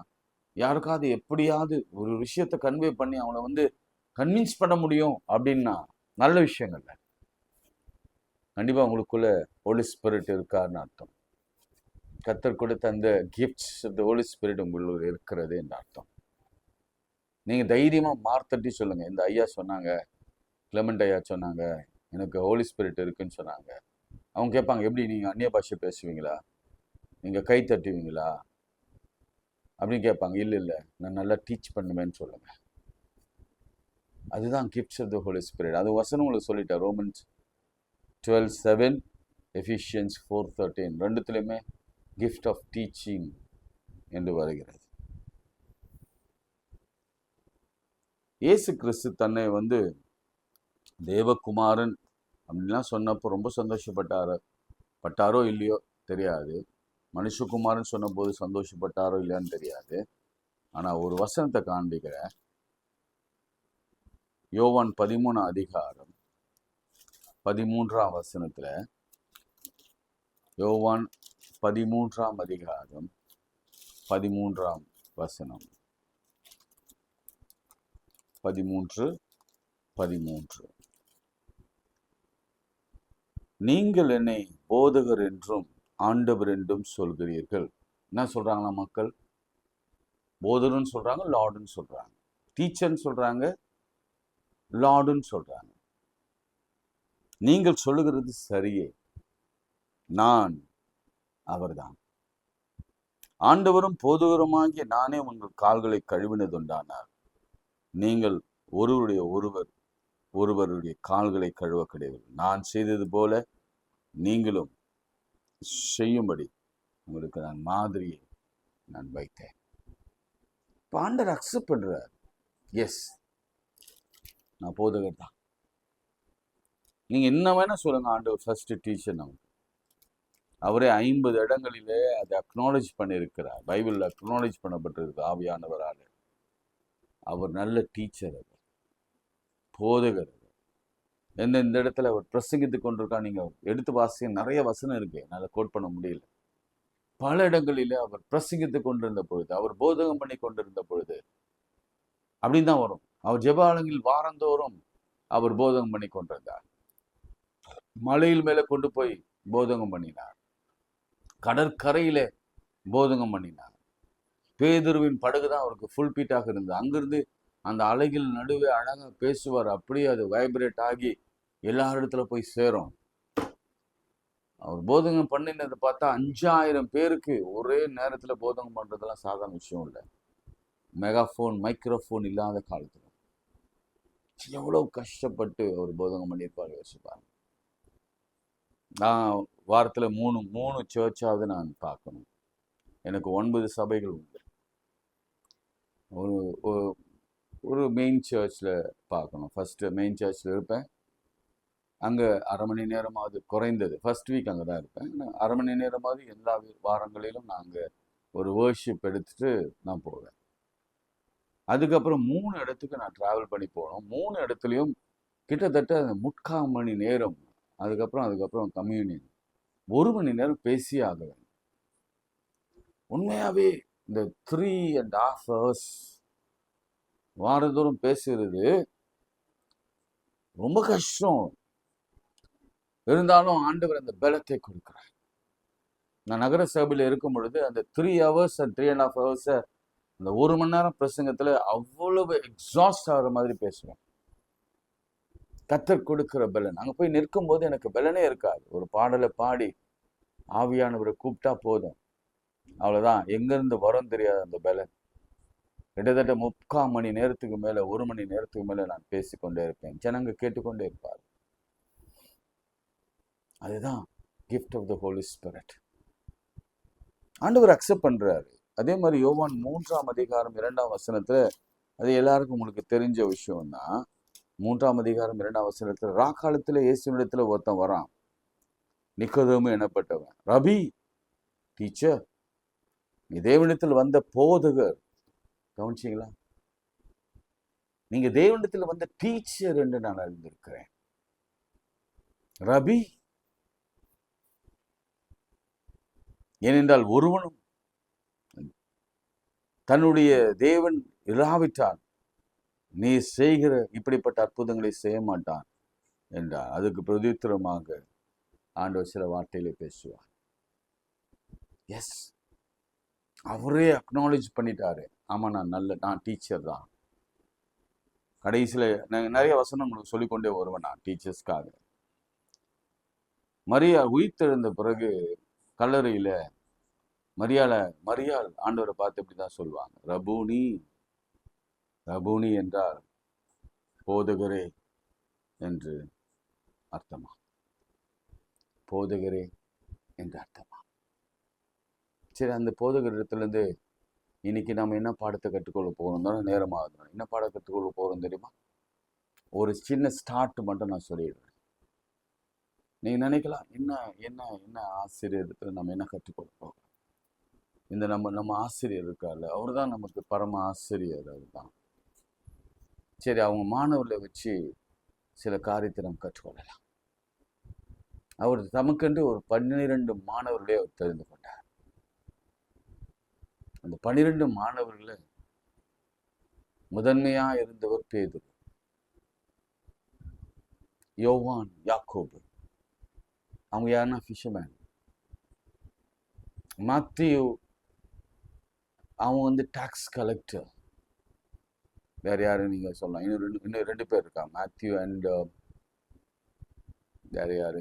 யாருக்காவது எப்படியாவது ஒரு விஷயத்தை கன்வே பண்ணி அவனை கன்வின்ஸ் பண்ண முடியும் அப்படின்னா நல்ல விஷயங்கள்ல கண்டிப்பா உங்களுக்குள்ள ஹோலி ஸ்பிரிட் இருக்காருன்னு அர்த்தம். கர்த்தர் கொடுத்த அந்த gifts of the Holi Spirit உங்களுக்குள்ள இருக்கிறது என்று அர்த்தம். நீங்க தைரியமா மார்த்தட்டி சொல்லுங்க. இந்த ஐயா சொன்னாங்க, கிளமெண்ட் ஐயா சொன்னாங்க, எனக்கு ஹோலி ஸ்பிரிட் இருக்குன்னு சொன்னாங்க. அவங்க கேட்பாங்க, எப்படி நீங்க அந்நிய பாஷை பேசுவீங்களா, நீங்க கை தட்டுவீங்களா அப்படின்னு கேட்பாங்க. இல்லை, நான் நல்லா டீச் பண்ணுவேன்னு சொல்லுங்க. அதுதான் gifts of the Holi spirit. அது வசனம் உங்களுக்கு சொல்லிட்டேன். ரோமன்ஸ் 12:7, எஃபிஷியன்ஸ் 4:13 ரெண்டுத்துலையுமே கிஃப்ட் ஆஃப் டீச்சிங் என்று வருகிறது. இயேசு கிறிஸ்து தன்னை தேவகுமாரன் அப்படின்லாம் சொன்னப்போ ரொம்ப சந்தோஷப்பட்டாரோ இல்லையோ தெரியாது. மனுஷகுமாரன் சொன்ன போது சந்தோஷப்பட்டாரோ இல்லையான்னு தெரியாது. ஆனா ஒரு வசனத்தை காண்பிக்கிறேன். யோவான் 13ஆம் அதிகாரம் 13ஆம் வசனத்துல, யோவான் 13ஆம் அதிகாரம் 13ஆம் வசனம் 13 நீங்கள் என்னை போதகர் என்றும் ஆண்டவர் என்றும் சொல்கிறீர்கள். என்ன சொல்றாங்களா மக்கள்? போதகர்னு சொல்றாங்க, லார்டுன்னு சொல்றாங்க, டீச்சர்ன்னு சொல்றாங்க, லார்டுன்னு சொல்றாங்க. நீங்கள் சொல்லுகிறது சரியே, நான் அவர்தான். ஆண்டவரும் போதகருமாகிய நானே உங்கள் கால்களை கழுவினதுண்டானார். நீங்கள் ஒருவருடைய கால்களை கழுவ கிடையாது. நான் செய்தது போல நீங்களும் செய்யும்படி உங்களுக்கு நான் மாதிரியை நான் வைத்தேன். ஆண்டவர் அக்செப்ட் பண்றார். எஸ், நான் போதகர் தான். நீங்க என்ன வேணா சொல்லுங்க, ஆண்டவர் ஃபர்ஸ்ட் டீச்சர் நமக்கு. அவரே 50 இடங்களிலே அதை அக்னாலேஜ் பண்ணியிருக்கிறார். பைபிள் அக்னாலேஜ் பண்ணப்பட்டிருக்கு ஆவியானவரால். அவர் நல்ல டீச்சர், அவர் போதகர். இந்த இடத்துல அவர் பிரசங்கித்து கொண்டிருக்கா, நீங்க எடுத்து வாசிக்க நிறைய வசனம் இருக்கு, என்னால் கோட் பண்ண முடியல. பல இடங்களிலே அவர் பிரசங்கித்து கொண்டிருந்த பொழுது, அவர் போதகம் பண்ணி கொண்டிருந்த பொழுது அப்படின்னு தான் வரும். அவர் ஜெபாலயங்களில் வாரந்தோறும் அவர் போதகம் பண்ணி கொண்டிருந்தார். மலையில் மேல கொண்டு போய் போதகம் பண்ணினார். கடற்கரையில போதகம் பண்ணினார். பேதுருவின் படகுதான் அவருக்கு ஃபுல் பீட்டாக இருந்தது. அங்கிருந்து அந்த அலைகள் நடுவே அழகா பேசுவார். அப்படியே அது வைப்ரேட் ஆகி எல்லாரிடத்துல போய் சேரும். அவர் போதகம் பண்ணினதை பார்த்தா 5000 பேருக்கு ஒரே நேரத்துல போதகம் பண்றதெல்லாம் சாதாரண விஷயம் இல்லை. மெகாஃபோன், மைக்ரோஃபோன் இல்லாத காலத்துல எவ்வளவு கஷ்டப்பட்டு அவர் போதகம் பண்ணியிருப்பார் யோசிப்பாங்க. நான் வாரத்துல மூணு சர்ச்சாவது நான் பார்க்கணும். எனக்கு 9 சபைகள் உண்டு. ஒரு மெயின் சர்ச்சில் பார்க்கணும். ஃபஸ்ட்டு மெயின் சர்ச்சில் இருப்பேன். அங்கே அரை மணி நேரமாவது குறைந்தது, ஃபர்ஸ்ட் வீக் அங்கே தான் இருப்பேன். அரை மணி நேரமாவது எல்லா வாரங்களிலும் நான் அங்கே ஒரு வர்ஷிப் எடுத்துட்டு நான் போவேன். அதுக்கப்புறம் 3 இடத்துக்கு நான் ட்ராவல் பண்ணி போகணும். 3 இடத்துலையும் கிட்டத்தட்ட 3/4 மணி நேரம். அதுக்கப்புறம் கம்யூனியன் 1 மணி நேரம் பேசியே ஆகுவேன். உண்மையாகவே இந்த 3.5 hours வாரந்தோறும் பேசுறது ரொம்ப கஷ்டம். இருந்தாலும் ஆண்டவர் அந்த பலத்தை கொடுக்கிறார். நான் நகர சபையில் இருக்கும் பொழுது அந்த 3 hours and 3.5 hours அந்த 1 மணி நேரம் பிரசங்கத்துல அவ்வளவு எக்ஸாஸ்ட் ஆகிற மாதிரி பேசுவேன். கர்த்தர் கொடுக்கிற பலன். அங்க போய் நிற்கும் போது எனக்கு பலனே இருக்காது. ஒரு பாடலை பாடி ஆவியானவரை கூப்பிட்டா போதும், அவ்வளவுதான். எங்கிருந்து வரும் தெரியாது அந்த பலன். கிட்டத்தட்ட 3/4 மணி நேரத்துக்கு மேல, 1 மணி நேரத்துக்கு மேல நான் பேசிக்கொண்டே இருப்பேன். ஜனங்க கேட்டுக்கொண்டே இருப்பார். அதுதான் gift of the Holi Spirit. ஆண்டவர் அக்செப்ட் பண்றாரு. அதே மாதிரி யோவான் 3ஆம் அதிகாரம் 2ஆம் வசனத்துல, அது எல்லாருக்கும் உங்களுக்கு தெரிஞ்ச விஷயம் தான். 3ஆம் அதிகாரம் 2ஆம் வசனத்துல, ராக்காலத்துல இயேசுவிடத்துல ஒருத்தன் வரான், நிக்கோதேமு எனப்பட்டவன். ரபி, டீச்சர், நீ தேவனிடத்தில் வந்த போதகர். கவனிச்சிங்களா? நீங்க தேவனிடத்தில் வந்த டீச்சர் என்று நான் அறிந்திருக்கிறேன். ரபி, ஏனென்றால் ஒருவனும் தன்னுடைய தேவன் இராவிட்டால் நீ செய்கிற இப்படிப்பட்ட அற்புதங்களை செய்ய மாட்டான் என்றார். அதுக்கு பிரதித்திரமாக ஆண்டவர் சில வார்த்தைகளை பேசுவார். எஸ், அவரே அக்னாலேஜ் பண்ணிட்டாரு. ஆமா, நான் டீச்சர் தான். கடைசியில நிறைய வசனம் உங்களுக்கு சொல்லிக்கொண்டே வருவேன் நான் டீச்சர்ஸ்க்காக. மரியாள் உயிர்த்தெழுந்த பிறகு கல்லறையில மரியாள் ஆண்டவரை பார்த்து இப்படிதான் சொல்லுவாங்க, ரபூனி. ரபூனி என்றால் போதகரே என்று அர்த்தமா? போதகரே என்று அர்த்தமா? சரி, அந்த போதகர் இடத்துலேருந்து இன்னைக்கு நம்ம என்ன பாடத்தை கற்றுக்கொள்ள போகிறோம் தானே நேரமாகுது. என்ன பாடம் கற்றுக்கொள்ள போகிறோம் தெரியுமா? ஒரு சின்ன ஸ்டார்ட் மட்டும் நான் சொல்லிடுறேன். நீங்கள் நினைக்கலாம், என்ன என்ன என்ன ஆசிரியர் நம்ம என்ன கற்றுக்கொள்ள போகிறோம்? இந்த நம்ம ஆசிரியர் இருக்கார்ல, அவர் தான் நமக்கு பரம ஆசிரியர். அதுதான் சரி. அவங்க மாணவர்களை வச்சு சில காரியத்தை நம்ம கற்றுக்கொள்ளலாம். அவர் தமக்கென்று ஒரு 12 மாணவர்களே அவர் தெரிந்து கொண்டார். அந்த 12 மாணவர்கள முதன்மையா இருந்தவர் பேதுரு, யோவான், யாக்கோபு. அவங்க யாருன்னா ஃபிஷர்மேன். மாத்தியு, அவன் டாக்ஸ் கலெக்டர். வேற யாரு நீங்க சொல்லலாம்? இன்னும் 2 பேர் இருக்காங்க, மேத்யூ அண்ட் வேற யாரு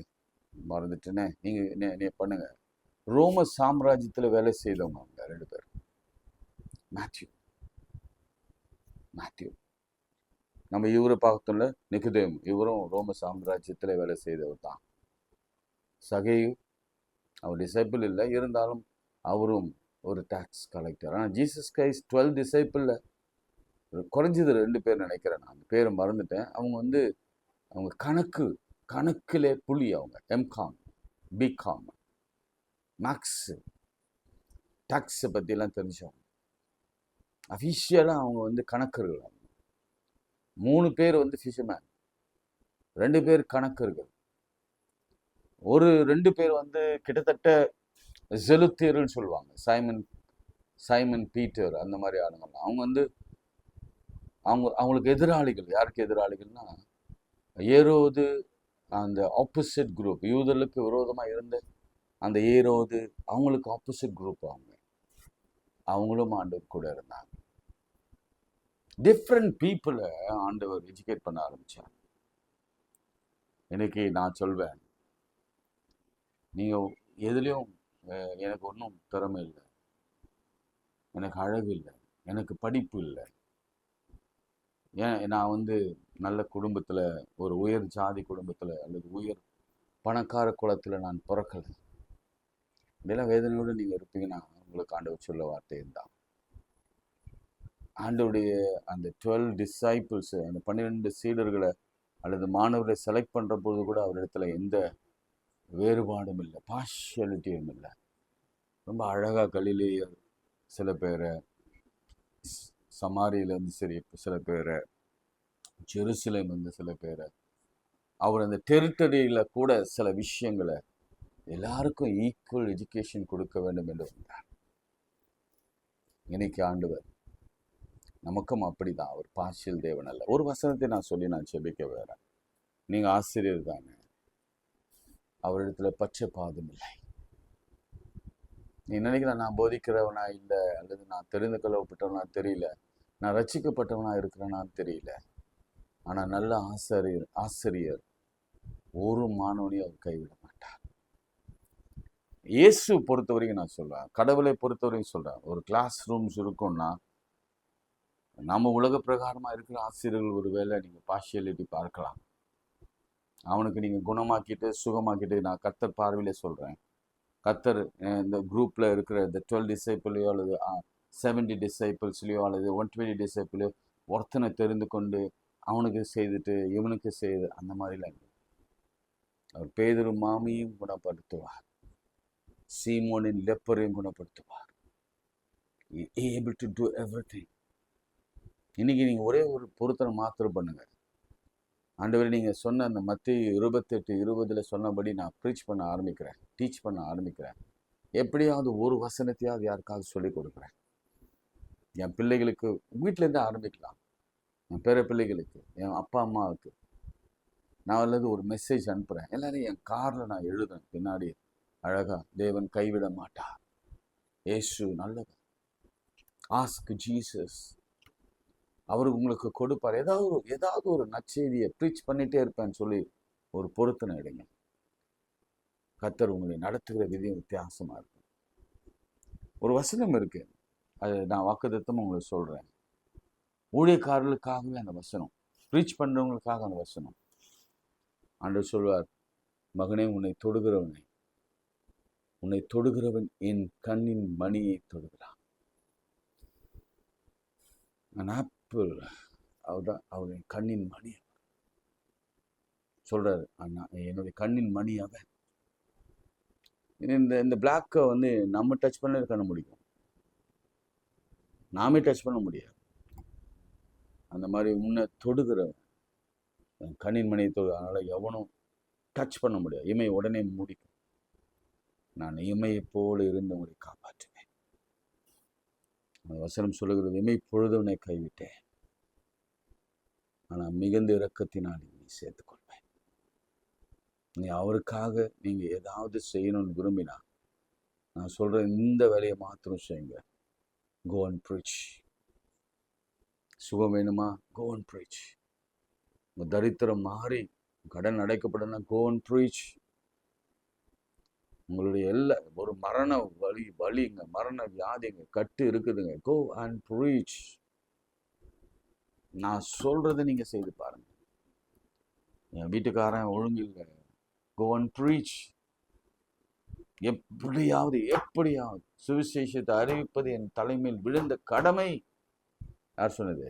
மறந்துட்டேனே. நீங்க பண்ணுங்க. ரோம சாம்ராஜ்யத்துல வேலை செய்தவங்க அவங்க 2 பேர். மேத்யூ. நம்ம இவரை பார்த்தோம்ல, நிக்கோதேமு, இவரும் ரோம சாம்ராஜ்யத்துல வேலை செய்தவர் தான். சகேயு அவர் டிசைபிள் இல்லை, இருந்தாலும் அவரும் ஒரு டாக்ஸ் கலெக்டர். ஆனால் ஜீசஸ் கிரைஸ்ட் 12 டிசைபிளில் குறைஞ்சது 2 பேர் நினைக்கிறேன், நான் அந்த பேரை மறந்துட்டேன். அவங்க கணக்கிலே புலி. அவங்க எம்காம், பிகாம், மேக்ஸ், டாக்ஸை பற்றிலாம் தெரிஞ்சவங்க. அஃபிஷியலாக அவங்க கணக்கர்கள். 3 பேர் ஃபிஷர்மேன், 2 பேர் கணக்கர்கள், 2 பேர் கிட்டத்தட்ட ஜெலுத்தியர்னு சொல்லுவாங்க, சைமன் பீட்டர், அந்த மாதிரி ஆளுங்கள்லாம். அவங்களுக்கு எதிராளிகள். யாருக்கு எதிராளிகள்னா, ஏரோது, அந்த ஆப்போசிட் குரூப், யூதர்களுக்கு விரோதமாக இருந்த அந்த ஏரோது, அவங்களுக்கு ஆப்போசிட் குரூப். அவங்களும் ஆண்டவர் கூட இருந்தாங்க. டிஃப்ரெண்ட் பீப்புளை ஆண்டவர் எஜுகேட் பண்ண ஆரம்பிச்சார். இன்னைக்கு நான் சொல்வேன், நீங்கள் எதுலேயும் எனக்கு ஒன்றும் திறமை இல்லை, எனக்கு அழகு இல்லை, எனக்கு படிப்பு இல்லை, நான் நல்ல குடும்பத்தில், ஒரு உயர் ஜாதி குடும்பத்தில் அல்லது உயர் பணக்கார குலத்தில் நான் பிறக்கலை, இதெல்லாம் வேதனையோடு நீங்கள் இருப்பீங்கன்னா உங்களுக்கு ஆண்டவர் சொல்ல வார்த்தை இருந்தான். ஆண்டவருடைய அந்த 12 டிசைபிள்ஸ், அந்த 12 சீடர்களை அல்லது மாணவர்களை செலக்ட் பண்ணுற போது கூட அவரிடத்துல எந்த வேறுபாடும் இல்லை, பார்ஷியாலிட்டியும் இல்லை. ரொம்ப அழகாக கலிலேயர் சில பேரை, சமாரியிலேருந்து சில பேரை, ஜெருசலேம் சில பேரை, அவர் அந்த டெரிட்டரியில் கூட சில விஷயங்களை எல்லாருக்கும் ஈக்குவல் எஜுகேஷன் கொடுக்க வேண்டும் என்று வந்தார். இன்னைக்கு ஆண்டவர் நமக்கும் அப்படிதான். அவர் பார்ஷியல் தேவன் அல்ல. ஒரு வசனத்தை நான் சொல்லி நான் செபிக்க வரேன். நீங்கள் ஆசிரியர் தானே, அவரிடத்துல பச்சை பாதம் இல்லை. நீ நினைக்கிற நான் போதிக்கிறவனா இல்லை, அல்லது நான் தெரிந்து கொள்ளப்பட்டவனா தெரியல, நான் ரட்சிக்கப்பட்டவனா இருக்கிறேனான்னு தெரியல. ஆனால் நல்ல ஆசிரியர் ஒரு மாணவனையும் அவர் கைவிட மாட்டார். இயேசு பொறுத்த வரைக்கும் நான் சொல்றேன், கடவுளை பொறுத்த வரைக்கும் சொல்றேன், ஒரு கிளாஸ் ரூம்ஸ் இருக்கும்னா, நம்ம உலக பிரகாரமாக இருக்கிற ஆசிரியர்கள் ஒரு வேளை நீங்கள் பார்ஷியாலிட்டி பார்க்கலாம். அவனுக்கு நீங்கள் குணமாக்கிட்டு சுகமாக்கிட்டு, நான் கர்த்தர் பார்வையிலே சொல்கிறேன், கர்த்தர் இந்த குரூப்பில் இருக்கிற இந்த 12 டிசைப்பிளையோ அல்லது 70 டிசைப்பிள்ஸ்லையோ அல்லது 120 டிசைப்பிளையோ ஒருத்தனை தெரிந்து கொண்டு அவனுக்கு செய்துட்டு இவனுக்கு செய்து அந்த மாதிரிலாம் இல்லை. அவர் பேதுரு மாமியும் குணப்படுத்துவார், சீமோனின் லெப்பரையும் குணப்படுத்துவார். able to do everything. இன்னைக்கு நீங்கள் ஒரே ஒரு பொருத்தனை மாத்திரம் பண்ணுங்க. ஆண்டவரே, நீங்கள் சொன்ன அந்த மத்தேயு 28:20 சொன்னபடி நான் ப்ரீச் பண்ண ஆரம்பிக்கிறேன், டீச் பண்ண ஆரம்பிக்கிறேன். எப்படியாவது ஒரு வசனத்தையாவது யாருக்காவது சொல்லிக் கொடுக்குறேன். என் பிள்ளைகளுக்கு வீட்டிலேருந்து ஆரம்பிக்கலாம், என் பேர பிள்ளைகளுக்கு, என் அப்பா அம்மாவுக்கு நான் அல்லது ஒரு மெசேஜ் அனுப்புகிறேன். எல்லாரும் என் காரில் நான் எழுதுறேன் பின்னாடி அழகாக, தேவன் கைவிட மாட்டார், ஏசு நல்லவர், ஆஸ்க் ஜீசஸ், அவர் உங்களுக்கு கொடுப்பார். ஏதாவது ஒரு நற்செய்தியை ப்ரீச் பண்ணிகிட்டே இருப்பேன்னு சொல்லி ஒரு பொருத்தனை எடுங்க. கர்த்தர் உங்களை நடத்துகிற விதியும் வித்தியாசமாக இருக்கும். ஒரு வசனம் இருக்கு, அது நான் வாக்குத்தத்தமாக உங்களுக்கு சொல்கிறேன். ஊழியக்காரர்களுக்காகவே அந்த வசனம், ப்ரீச் பண்ணுறவங்களுக்காக அந்த வசனம். ஆண்டவர் சொல்வார், மகனே, உன்னை தொடுகிறவன் என் கண்ணின் மணியை தொடுகிறான். ஆப்பிள் அவர்தான், அவருடைய கண்ணின் மணி சொல்றாரு. அண்ணா, என்னுடைய கண்ணின் மணி அவன். இந்த பிளாக்கை நம்ம டச் பண்ண கண்ண முடியும், நாமே டச் பண்ண முடியாது. அந்த மாதிரி உன்னை தொடுகிறவன் கண்ணின் மணியை தொடு, அதனால எவனும் டச் பண்ண முடியாது. இமை உடனே முடிக்கும். நான் இமையை போல இருந்து உங்களை காப்பாற்றுவேன். அந்த வசனம் சொல்லுகிறது, இமை பொழுதுவனை கைவிட்டேன், ஆனால் மிகுந்த இரக்கத்தினால் நீ சேர்த்துக்கொள்வேன். நீ அவருக்காக நீங்க ஏதாவது செய்யணும்னு விரும்பினா, நான் சொல்ற இந்த வேலையை மாத்திரம் செய்யுங்க. Go and preach. சுகம் வேணுமா? Go and preach. உங்க தரித்திரம் மாறி கடன் அடைக்கப்படனா go and preach. உங்களுடைய ஒரு மரண வலிங்க, மரண வியாதிங்க, கட்டு இருக்குதுங்க, go and preach. நான் சொல்றதை நீங்க செய்து பாருங்க. என் வீட்டுக்காரன் ஒழுங்கு இல்லை, go and preach. எப்படியாவது சுவிசேஷத்தை அறிவிப்பது என் தலைமையில் விழுந்த கடமை. யார் சொன்னது?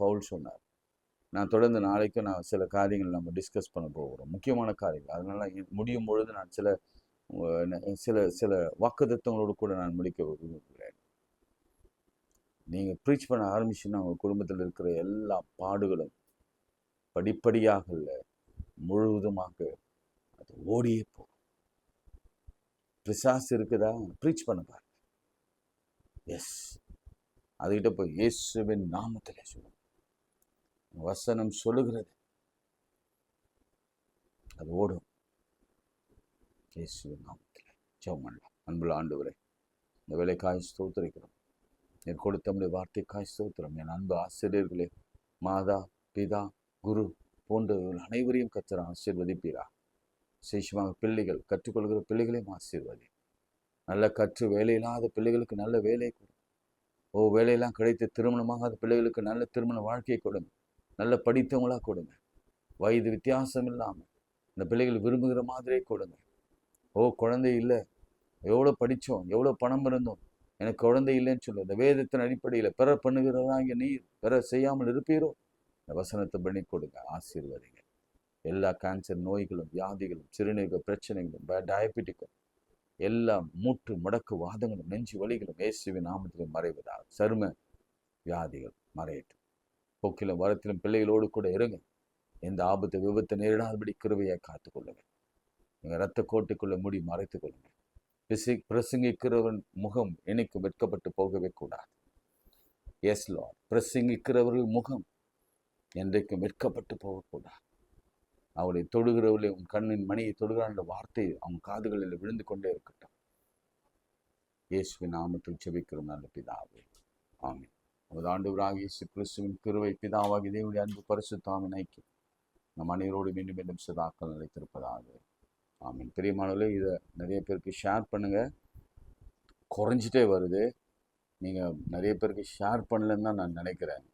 பவுல் சொன்னார். நான் தொடர்ந்து நாளைக்கும் நான் சில காரியங்கள் நம்ம டிஸ்கஸ் பண்ண போகிறோம், முக்கியமான காரியங்கள். அதனால முடியும் பொழுது நான் சில சில சில வாக்குத்தத்தங்களோடு கூட நான் முடிக்க விரும்புகிறேன். நீங்கள் ப்ரீச் பண்ண ஆரம்பிச்சுன்னா உங்கள் குடும்பத்தில் இருக்கிற எல்லா பாடுகளும் படிப்படியாக இல்லை, முழுவதுமாக அது ஓடியே போகும். பிசாசு இருக்குதா? ப்ரீச் பண்ண பாருங்க. எஸ், அதுகிட்ட போய் இயேசுவின் நாமத்தில் சொல்லுங்க. வசனம் சொல்லுகிறது, அது ஓடும். இயேசுவின் நாமத்தில் ஜெபம் பண்ணலாம். அன்புள்ள ஆண்டவரே, இந்த வேலைக்காய் ஸ்தோத்திரிக்கிறோம். என் கொடுத்த வார்த்தைக்காய் ஸ்தோத்திரம். என் அன்பு ஆசிரியர்களே, மாதா, பிதா, குரு போன்றவர்கள் அனைவரையும் கர்த்தர் ஆசீர்வதிப்பீரா. விசேஷமாக பிள்ளைகள், கற்றுக்கொள்கிற பிள்ளைகளையும் ஆசீர்வதி. நல்ல கற்று வேலையில்லாத பிள்ளைகளுக்கு நல்ல வேலை கொடு. வேலையெல்லாம் கிடைத்து திருமணமாகாத பிள்ளைகளுக்கு நல்ல திருமண வாழ்க்கையை கொடுங்க. நல்ல படித்தவங்களா கொடுங்க. வயது வித்தியாசம் இல்லாமல் இந்த பிள்ளைகள் விரும்புகிற மாதிரியே கொடுங்க. குழந்தை இல்லை, எவ்வளோ படித்தோம், எவ்வளோ பணம் இருந்தோம், எனக்கு குழந்தை இல்லைன்னு சொல்லு. இந்த வேதத்தின் அடிப்படையில் பெற பண்ணுகிறதா இங்கே நீர் பெற செய்யாமல் இருப்பீரோ? இந்த வசனத்தை பண்ணி கொடுங்க, ஆசீர்வதிங்க. எல்லா கேன்சர் நோய்களும், வியாதிகளும், சிறுநீரக பிரச்சனைகளும், டயபெட்டிக்கும், எல்லா மூட்டு முடக்கு வாதங்களும், நெஞ்சு வலிகளும் இயேசுவின் நாமத்திலும் மறைவதாக. சரும வியாதிகள் மறையட்டும். போக்கிலும் வரத்திலும் பிள்ளைகளோடு கூட இருங்க. எந்த ஆபத்து விபத்து நேரிடாதபடி கிருபையை காத்துக்கொள்ளுங்க. நீங்கள் இரத்த கோட்டுக்குள்ள மூடி மறைத்துக் கொள்ளுங்க. பிரசங்கிக்கிறவன் முகம் என்னைக்கும் வெட்கப்பட்டு போகவே கூடாது. எஸ் லார்ட், பிரசங்கிக்கிறவர்கள் முகம் என்றைக்கும் வெட்கப்பட்டு போகக்கூடாது. அவரை தொடுகிறவர்களே, உன் கண்ணின் மணியை தொடுகிற வார்த்தை அவன் காதுகளில் விழுந்து கொண்டே இருக்கட்டும். இயேசுவின் நாமத்தில் ஜெபிக்கிறோம் நல்ல பிதாவே, ஆமென். நமது ஆண்டவராகிய இயேசு கிறிஸ்துவின் கிருபை, பிதாவாகிய தேவனுடைய அன்பு, பரிசுத்த ஐக்கியம் நம் அனைவரோடு மீண்டும் மீண்டும் சதாக்கள் நிலைத்திருப்பதாக. ஆமீன். பிரியமானவர்களே, இதை நிறைய பேருக்கு ஷேர் பண்ணுங்கள். குறைஞ்சிட்டே வருது. நீங்கள் நிறைய பேருக்கு ஷேர் பண்ணலன்னு தான் நான் நினைக்கிறேன்.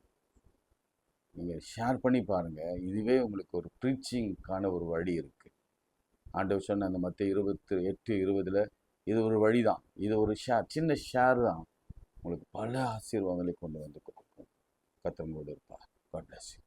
நீங்கள் ஷேர் பண்ணி பாருங்கள். இதுவே உங்களுக்கு ஒரு ப்ரீச்சிங்கான ஒரு வழி இருக்குது. ஆண்டவர் சொன்ன அந்த மத்திய 28:20 இது ஒரு வழி தான். இது ஒரு சின்ன ஷேர் தான் உங்களுக்கு பல ஆசீர்வாதங்களை கொண்டு வந்து கொடுக்கும். கர்த்தர் உங்களோடு இருப்பார். God bless you.